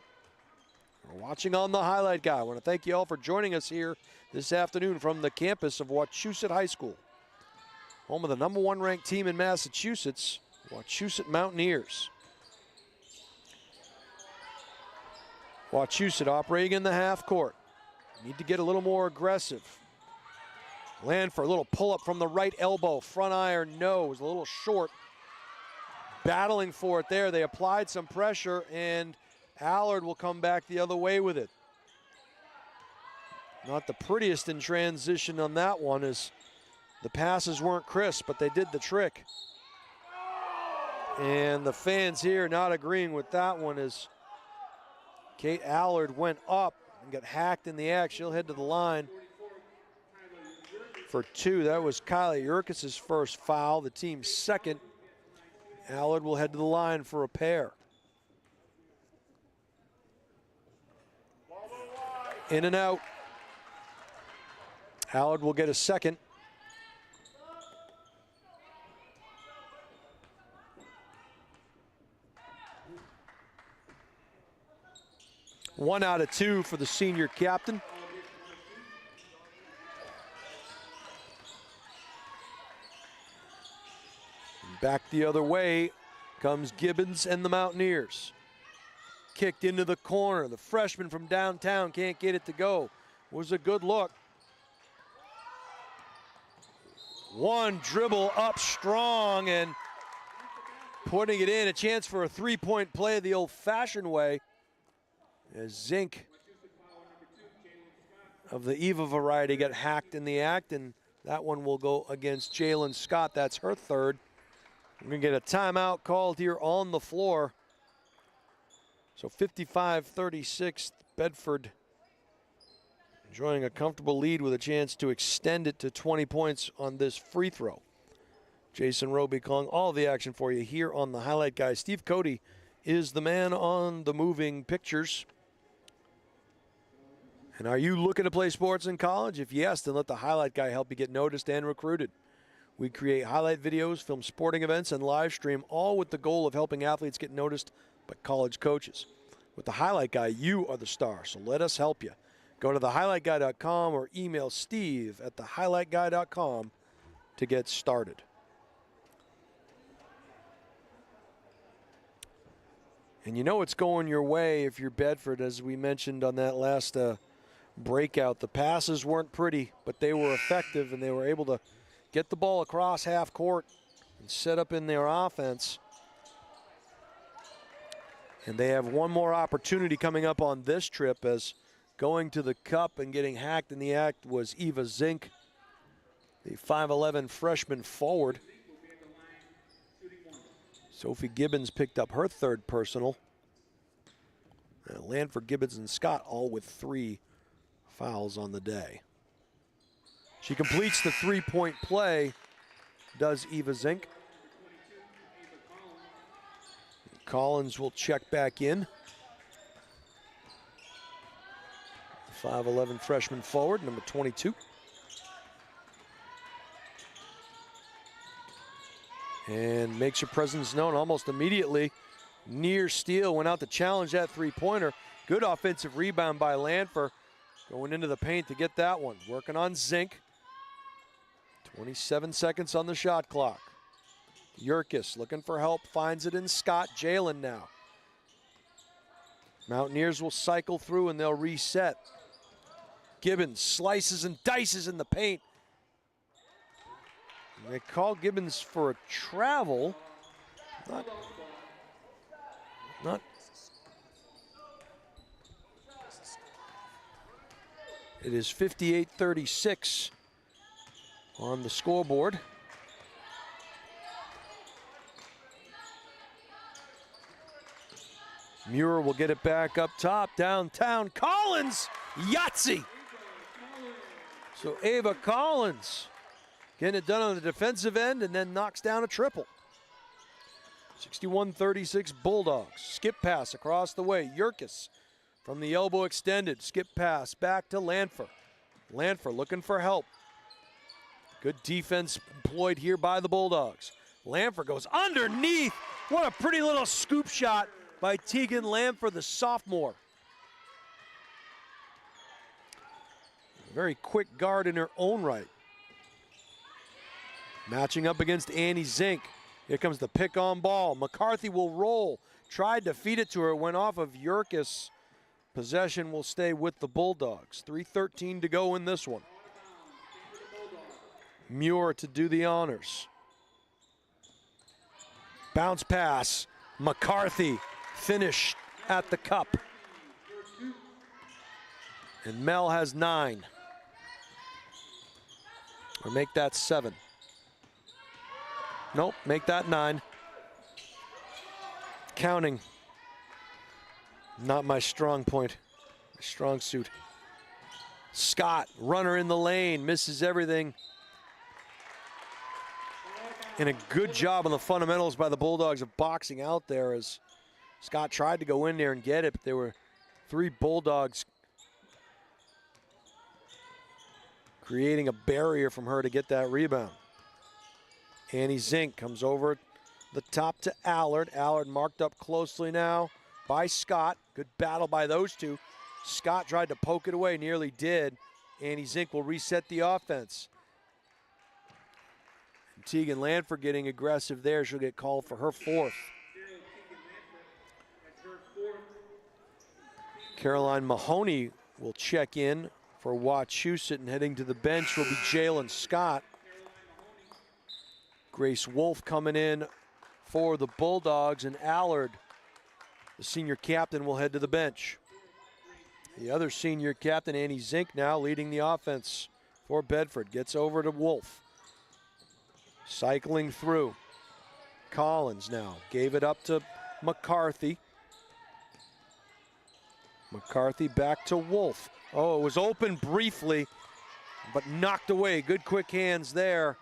We're watching on the highlight guy. I want to thank you all for joining us here this afternoon from the campus of Wachusett High School. Home of the #1 ranked team in Massachusetts, Wachusett Mountaineers. Wachusett operating in the half court. Need to get a little more aggressive. Lanfer, a little pull-up from the right elbow. Front iron, no, was a little short. Battling for it there. They applied some pressure, and Allard will come back the other way with it. Not the prettiest in transition on that one, as the passes weren't crisp, but they did the trick. And the fans here not agreeing with that one as Kate Allard went up and got hacked in the act. She'll head to the line for two. That was Kylie Urkis' first foul, the team's second. Allard will head to the line for a pair. In and out. Allard will get a second. One out of two for the senior captain. And back the other way comes Gibbons and the Mountaineers. Kicked into the corner. The freshman from downtown can't get it to go. Was a good look. One dribble up strong and putting it in. A chance for a three-point play the old-fashioned way. As Zink of the Eva variety got hacked in the act, and that one will go against Jalen Scott. That's her third. We're going to get a timeout called here on the floor. So 55-36, Bedford enjoying a comfortable lead with a chance to extend it to 20 points on this free throw. Jason Roby calling all the action for you here on the Highlight Guy. Steve Cody is the man on the moving pictures. And are you looking to play sports in college? If yes, then let the Highlight Guy help you get noticed and recruited. We create highlight videos, film sporting events, and live stream, all with the goal of helping athletes get noticed by college coaches. With the Highlight Guy, you are the star, so let us help you. Go to thehighlightguy.com or email steve@thehighlightguy.com to get started. And you know it's going your way if you're Bedford, as we mentioned on that last breakout. The passes weren't pretty, but they were effective, and they were able to get the ball across half court and set up in their offense. And they have one more opportunity coming up on this trip, as going to the cup and getting hacked in the act was Eva Zink, the 5'11" freshman forward. Sophie Gibbons picked up her 3rd personal. Lanford, Gibbons, and Scott all with 3 fouls on the day. She completes the 3-point play, does Eva Zink. Collins will check back in. 5'11" freshman forward, number 22. And makes her presence known almost immediately. Near steal, went out to challenge that 3-pointer. Good offensive rebound by Lanford. Going into the paint to get that one. Working on Zink. 27 seconds on the shot clock. Yurkis looking for help, finds it in Scott. Jalen now. Mountaineers will cycle through and they'll reset. Gibbons slices and dices in the paint. And they call Gibbons for a travel. Not. It is 58-36 on the scoreboard. Muir will get it back up top, downtown. Collins, Yahtzee. So Ava Collins getting it done on the defensive end and then knocks down a triple. 61-36 Bulldogs. Skip pass across the way. Yurkis from the elbow extended. Skip pass back to Lanford. Lanford looking for help. Good defense employed here by the Bulldogs. Lanford goes underneath. What a pretty little scoop shot by Tegan Lanford, the sophomore. Very quick guard in her own right. Matching up against Annie Zink. Here comes the pick on ball. McCarthy will roll. Tried to feed it to her. Went off of Yurkis. Possession will stay with the Bulldogs. 3:13 to go in this one. Muir to do the honors. Bounce pass. McCarthy finished at the cup. And Mel has 9. Or make that 7. Nope, make that 9. Counting. Not my strong point. My strong suit. Scott, runner in the lane, misses everything. And a good job on the fundamentals by the Bulldogs of boxing out there as Scott tried to go in there and get it, but there were 3 Bulldogs creating a barrier from her to get that rebound. Annie Zink comes over the top to Allard. Allard marked up closely now by Scott. Good battle by those two. Scott tried to poke it away, nearly did. Annie Zink will reset the offense. And Tegan Lanford getting aggressive there. She'll get called for her 4th. Caroline Mahoney will check in for Wachusett, and heading to the bench will be Jalen Scott. Grace Wolf coming in for the Bulldogs, and Allard, the senior captain, will head to the bench. The other senior captain, Annie Zink, now leading the offense for Bedford. Gets over to Wolf. Cycling through. Collins now gave it up to McCarthy. McCarthy back to Wolf. Oh, it was open briefly, but knocked away. Good quick hands there.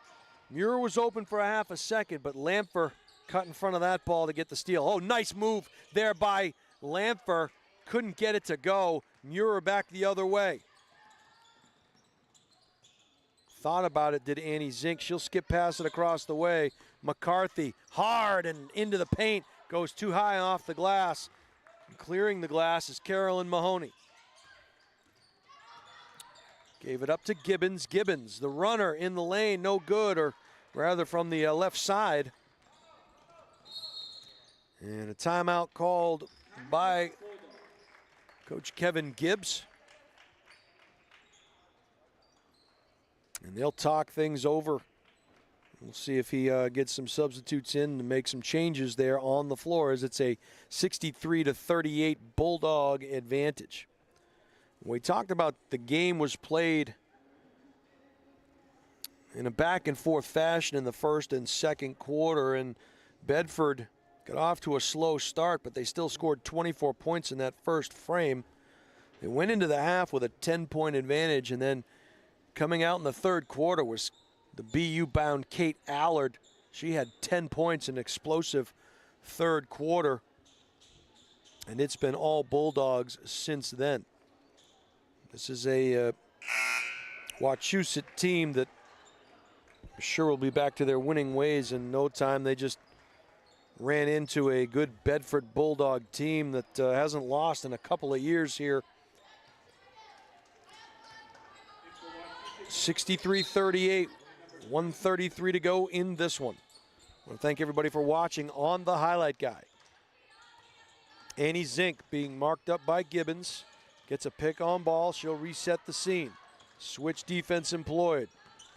Muir was open for a half a second, but Lanford cut in front of that ball to get the steal. Oh, nice move there by Lanford. Couldn't get it to go. Muir back the other way. Thought about it, did Annie Zink. She'll skip past it across the way. McCarthy hard and into the paint. Goes too high off the glass. And clearing the glass is Carolyn Mahoney. Gave it up to Gibbons. Gibbons, the runner in the lane, no good, or rather from the left side. And a timeout called by Coach Kevin Gibbs. And they'll talk things over. We'll see if he gets some substitutes in to make some changes there on the floor, as it's a 63-38 Bulldog advantage. We talked about the game was played in a back and forth fashion in the first and second quarter, and Bedford got off to a slow start, but they still scored 24 points in that first frame. They went into the half with a 10-point advantage, and then coming out in the third quarter was the BU-bound Kate Allard. She had 10 points in an explosive third quarter, and it's been all Bulldogs since then. This is a Wachusett team that I'm sure will be back to their winning ways in no time. They just ran into a good Bedford Bulldog team that hasn't lost in a couple of years here. 63-38, 133 to go in this one. I want to thank everybody for watching on the highlight guy. Annie Zink being marked up by Gibbons. Gets a pick on ball. She'll reset the scene. Switch defense employed.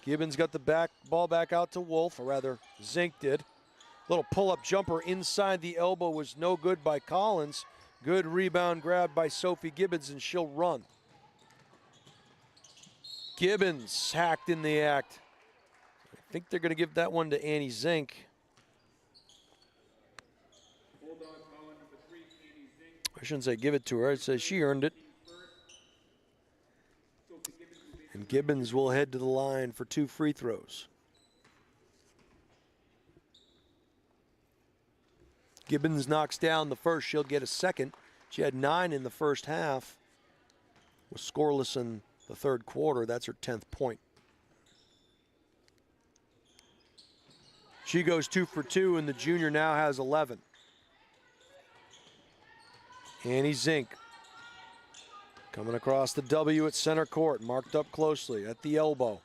Gibbons got the ball back out to Wolf, or rather Zink did. Little pull-up jumper inside the elbow was no good by Collins. Good rebound grab by Sophie Gibbons, and she'll run. Gibbons hacked in the act. I think they're going to give that one to Annie Zink. I shouldn't say give it to her. I'd say she earned it. And Gibbons will head to the line for 2 free throws. Gibbons knocks down the first. She'll get a second. She had 9 in the first half. Was scoreless in the third quarter. That's her 10th point. She goes 2 for 2, and the junior now has 11. Annie Zink coming across the W at center court, marked up closely at the elbow.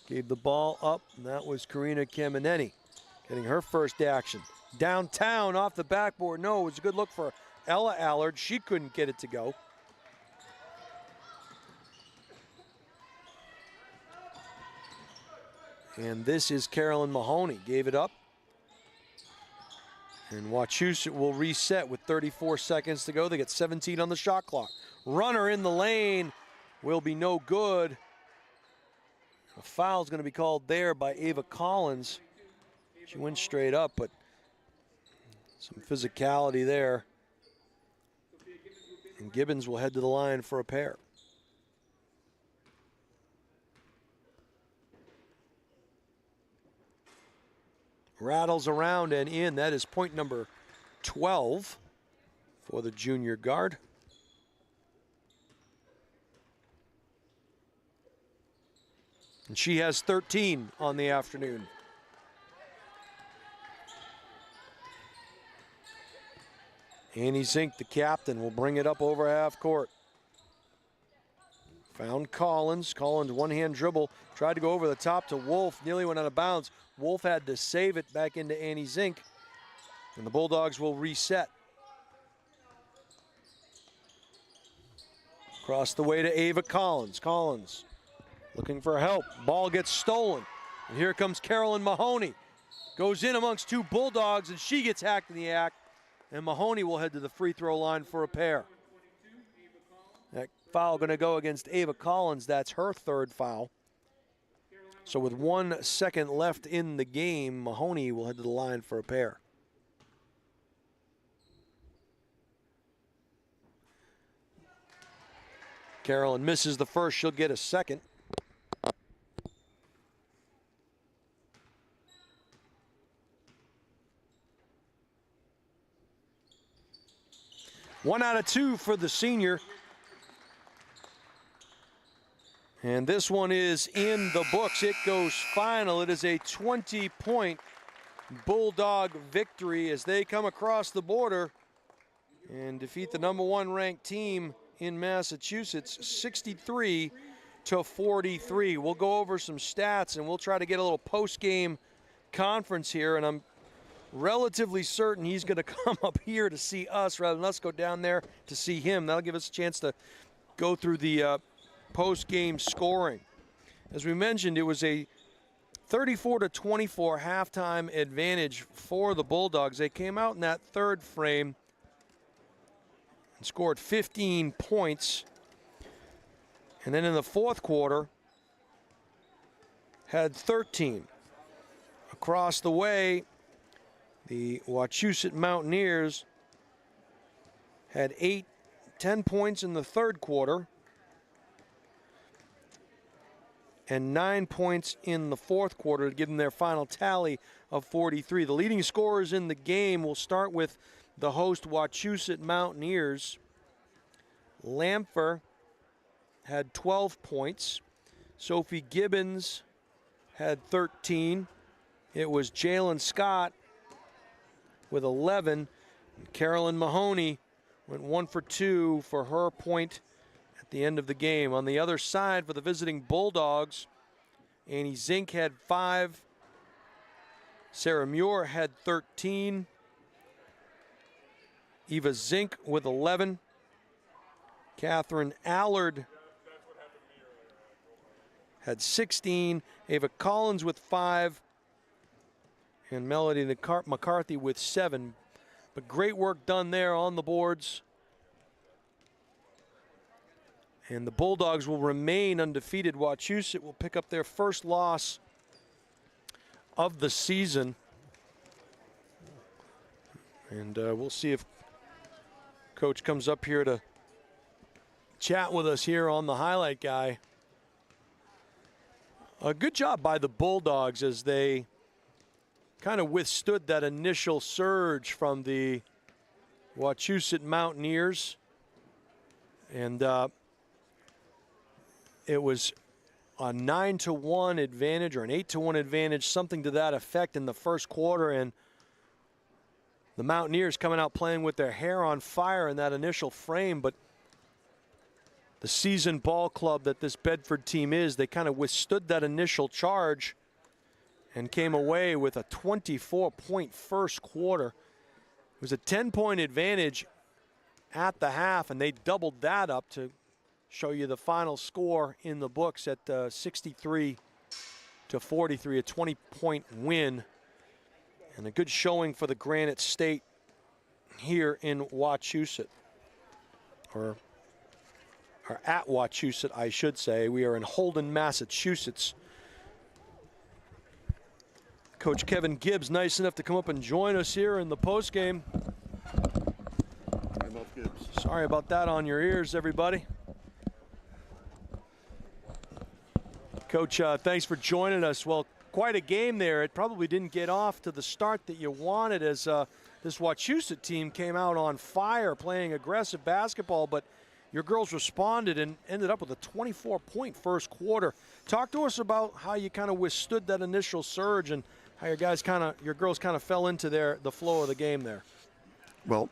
Gave the ball up, and that was Karina Kameneni getting her first action. Downtown off the backboard. No, it was a good look for Ella Allard. She couldn't get it to go. And this is Carolyn Mahoney. Gave it up. And Wachusett will reset with 34 seconds to go. They get 17 on the shot clock. Runner in the lane will be no good. A foul's going to be called there by Ava Collins. She went straight up, but some physicality there. And Gibbons will head to the line for a pair. Rattles around and in. That is point number 12 for the junior guard. And she has 13 on the afternoon. Annie Zink, the captain, will bring it up over half court. Found Collins. Collins one-hand dribble. Tried to go over the top to Wolf. Nearly went out of bounds. Wolf had to save it back into Annie Zink. And the Bulldogs will reset. Across the way to Ava Collins. Collins looking for help. Ball gets stolen. And here comes Carolyn Mahoney. Goes in amongst 2 Bulldogs, and she gets hacked in the act. And Mahoney will head to the free throw line for a pair. That foul going to go against Ava Collins. That's her 3rd foul. So with 1 second left in the game, Mahoney will head to the line for a pair. Carolyn misses the first. She'll get a second. One out of 2 for the senior. And this one is in the books. It goes final. It is a 20-point Bulldog victory as they come across the border and defeat the #1 ranked team in Massachusetts, 63-43. We'll go over some stats and we'll try to get a little post-game conference here, and I'm relatively certain he's going to come up here to see us rather than us go down there to see him. That'll give us a chance to go through the post-game scoring. As we mentioned, it was a 34-24 halftime advantage for the Bulldogs. They came out in that third frame and scored 15 points. And then in the fourth quarter, had 13. Across the way, The Wachusett Mountaineers had 10 points in the third quarter and 9 points in the fourth quarter to give them their final tally of 43. The leading scorers in the game will start with the host Wachusett Mountaineers. Lampher had 12 points. Sophie Gibbons had 13. It was Jalen Scott with 11. Carolyn Mahoney went 1 for 2 for her point at the end of the game. On the other side for the visiting Bulldogs, Annie Zink had 5. Sarah Muir had 13. Eva Zink with 11. Catherine Allard had 16. Ava Collins with 5. And Melody McCarthy with 7. But great work done there on the boards. And the Bulldogs will remain undefeated. Wachusett will pick up their first loss of the season. And we'll see if Coach comes up here to chat with us here on the highlight guy. A good job by the Bulldogs as they kind of withstood that initial surge from the Wachusett Mountaineers. And it was a 9-1 advantage or an 8-1 advantage, something to that effect in the first quarter. And the Mountaineers coming out playing with their hair on fire in that initial frame. But the seasoned ball club that this Bedford team is, they kind of withstood that initial charge and came away with a 24-point first quarter. It was a 10-point advantage at the half, and they doubled that up to show you the final score in the books at 63-43, a 20-point win. And a good showing for the Granite State here in Wachusett, or at Wachusett, I should say. We are in Holden, Massachusetts. Coach Kevin Gibbs, nice enough to come up and join us here in the postgame. I love Gibbs. Sorry about that on your ears, everybody. Coach, thanks for joining us. Well, quite a game there. It probably didn't get off to the start that you wanted as this Wachusett team came out on fire playing aggressive basketball, but your girls responded and ended up with a 24-point first quarter. Talk to us about how you kind of withstood that initial surge and how your girls kind of fell into the flow of the game there. Well,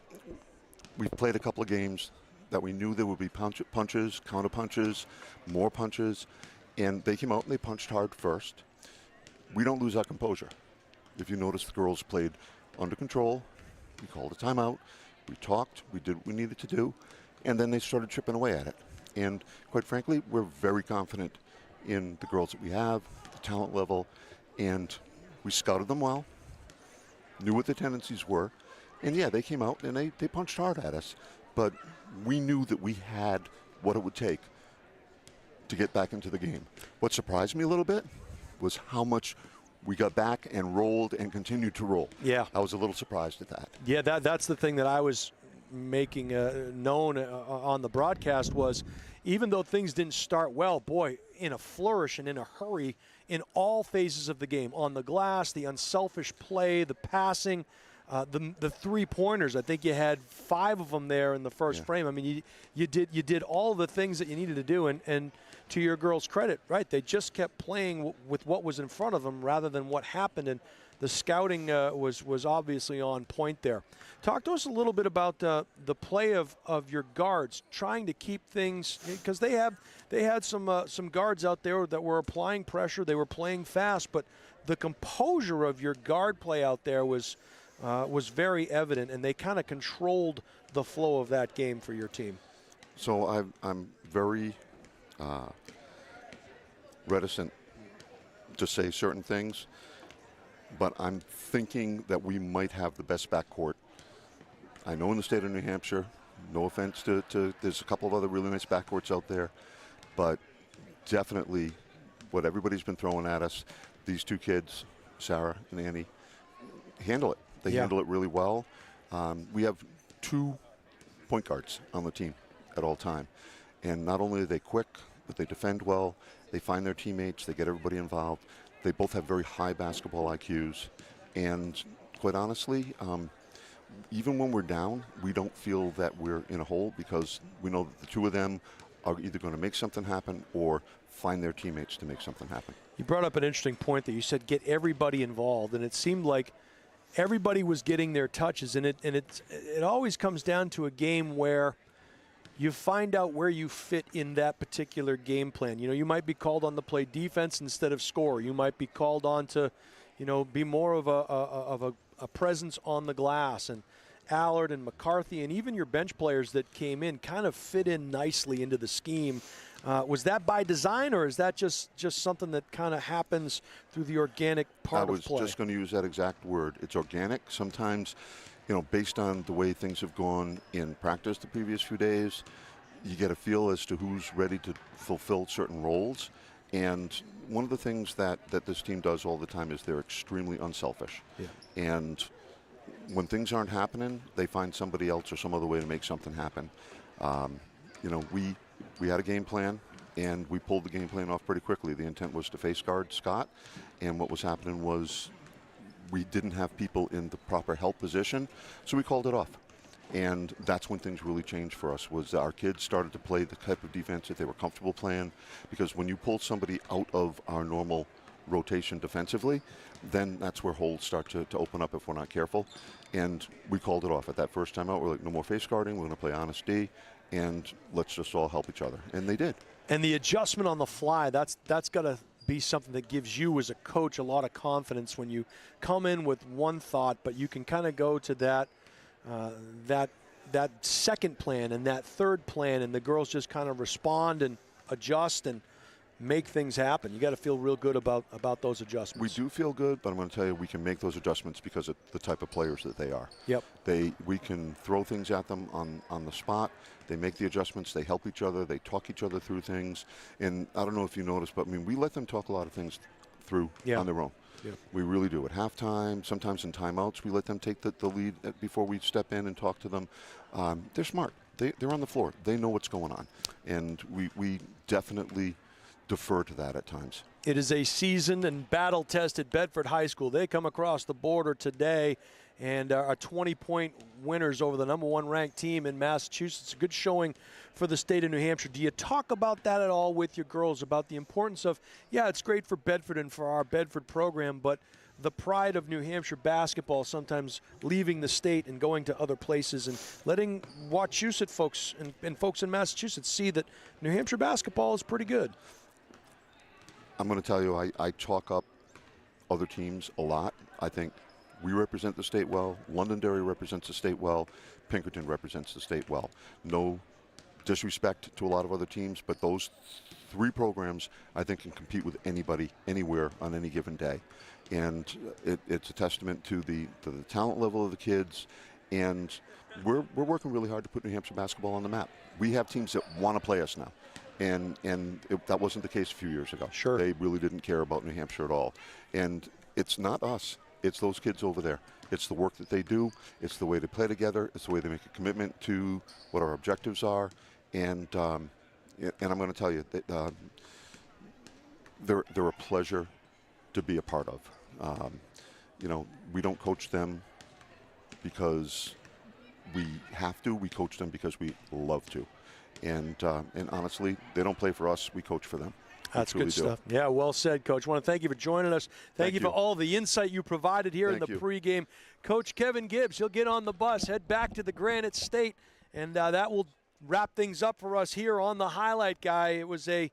we've played a couple of games that we knew there would be punches, counter punches, more punches, and they came out and they punched hard first. We don't lose our composure. If you notice, the girls played under control. We called a timeout. We talked. We did what we needed to do. And then they started chipping away at it. And quite frankly, we're very confident in the girls that we have, the talent level, and we scouted them well, knew what their tendencies were. And yeah, they came out and they punched hard at us. But we knew that we had what it would take to get back into the game. What surprised me a little bit was how much we got back and rolled and continued to roll. Yeah. I was a little surprised at that. Yeah, that's the thing that I was making known on the broadcast was, even though things didn't start well, boy, in a flourish and in a hurry in all phases of the game, on the glass, the unselfish play, the passing, the three-pointers. I think you had 5 of them there in the first frame. I mean, you did all the things that you needed to do, and to your girls' credit, right, they just kept playing with what was in front of them rather than what happened, and the scouting was obviously on point there. Talk to us a little bit about the play of your guards, trying to keep things, because they had some guards out there that were applying pressure. They were playing fast, but the composure of your guard play out there was very evident, and they kind of controlled the flow of that game for your team. So I'm very reticent to say certain things, but I'm thinking that we might have the best backcourt. I know in the state of New Hampshire, no offense to there's a couple of other really nice backcourts out there, but definitely what everybody's been throwing at us, these two kids, Sarah and Annie, handle it. They handle it really well. We have 2 point guards on the team at all time. And not only are they quick, but they defend well. They find their teammates. They get everybody involved. They both have very high basketball IQs. And quite honestly, even when we're down, we don't feel that we're in a hole because we know that the 2 of them are either going to make something happen or find their teammates to make something happen. You brought up an interesting point that you said get everybody involved, and it seemed like everybody was getting their touches, and it always comes down to a game where you find out where you fit in that particular game plan. You know, you might be called on to play defense instead of score. You might be called on to, you know, be more of a presence on the glass. And Allard and McCarthy and even your bench players that came in kind of fit in nicely into the scheme. Was that by design, or is that just something that kind of happens through the organic part of play? I was just going to use that exact word. It's organic. Sometimes, you know, based on the way things have gone in practice the previous few days, you get a feel as to who's ready to fulfill certain roles. And one of the things that this team does all the time is they're extremely unselfish. Yeah. And when things aren't happening, they find somebody else or some other way to make something happen. You know, we had a game plan, and we pulled the game plan off pretty quickly. The intent was to face guard Scott, and what was happening was we didn't have people in the proper help position, so we called it off. And that's when things really changed for us, was our kids started to play the type of defense that they were comfortable playing, because when you pull somebody out of our normal rotation defensively, then that's where holes start to open up if we're not careful. And we called it off at that first time out. We're like, no more face guarding, we're going to play honest D, and let's just all help each other. And they did. And the adjustment on the fly, that's got to be something that gives you as a coach a lot of confidence when you come in with one thought, but you can kind of go to that second plan and that third plan, and the girls just kind of respond and adjust and make things happen. You got to feel real good about those adjustments. We do feel good, but I'm going to tell you, we can make those adjustments because of the type of players that they are. Yep. We can throw things at them on the spot. They make the adjustments. They help each other. They talk each other through things. And I don't know if you noticed, but I mean, we let them talk a lot of things through on their own. Yeah. We really do. At halftime, sometimes in timeouts, we let them take the lead before we step in and talk to them. They're smart. They're on the floor. They know what's going on. And we definitely defer to that at times. It is a seasoned and battle-tested Bedford High School. They come across the border today and are 20-point winners over the #1 ranked team in Massachusetts. A good showing for the state of New Hampshire. Do you talk about that at all with your girls, about the importance of, yeah, it's great for Bedford and for our Bedford program, but the pride of New Hampshire basketball sometimes leaving the state and going to other places, and letting Wachusett folks and folks in Massachusetts see that New Hampshire basketball is pretty good? I'm going to tell you, I chalk up other teams a lot. I think we represent the state well. Londonderry represents the state well. Pinkerton represents the state well. No disrespect to a lot of other teams, but those 3 programs, I think, can compete with anybody, anywhere, on any given day. And it's a testament to the talent level of the kids. And we're working really hard to put New Hampshire basketball on the map. We have teams that want to play us now. And that wasn't the case a few years ago. Sure. They really didn't care about New Hampshire at all. And it's not us. It's those kids over there. It's the work that they do. It's the way they play together. It's the way they make a commitment to what our objectives are. And I'm going to tell you that they're a pleasure to be a part of. You know, we don't coach them because we have to. We coach them because we love to. And honestly, they don't play for us. We coach for them. That's good stuff. Yeah, well said, Coach. I want to thank you for joining us. Thank you for all the insight you provided here in the pregame. Coach Kevin Gibbs, he'll get on the bus, head back to the Granite State, and that will wrap things up for us here on the Highlight Guy. It was a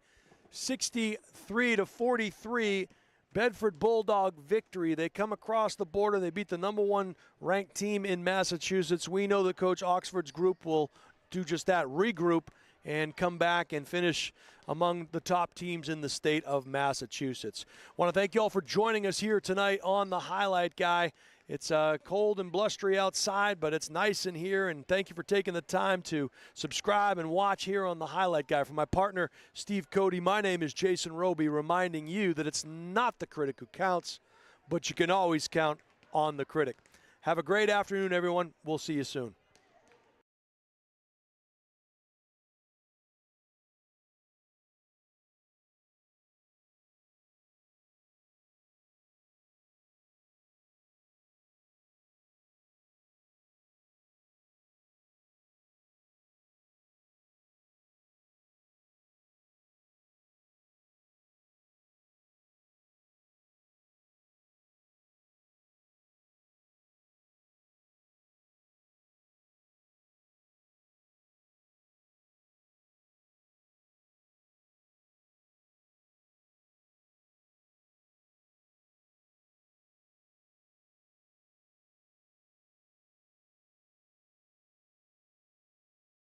63-43 Bedford Bulldog victory. They come across the border. They beat the #1 ranked team in Massachusetts. We know that Coach Oxford's group will do just that, regroup, and come back and finish among the top teams in the state of Massachusetts. Want to thank you all for joining us here tonight on the Highlight Guy. It's cold and blustery outside, but it's nice in here, and thank you for taking the time to subscribe and watch here on the Highlight Guy. For my partner, Steve Cody, my name is Jason Roby, reminding you that it's not the critic who counts, but you can always count on the critic. Have a great afternoon, everyone. We'll see you soon.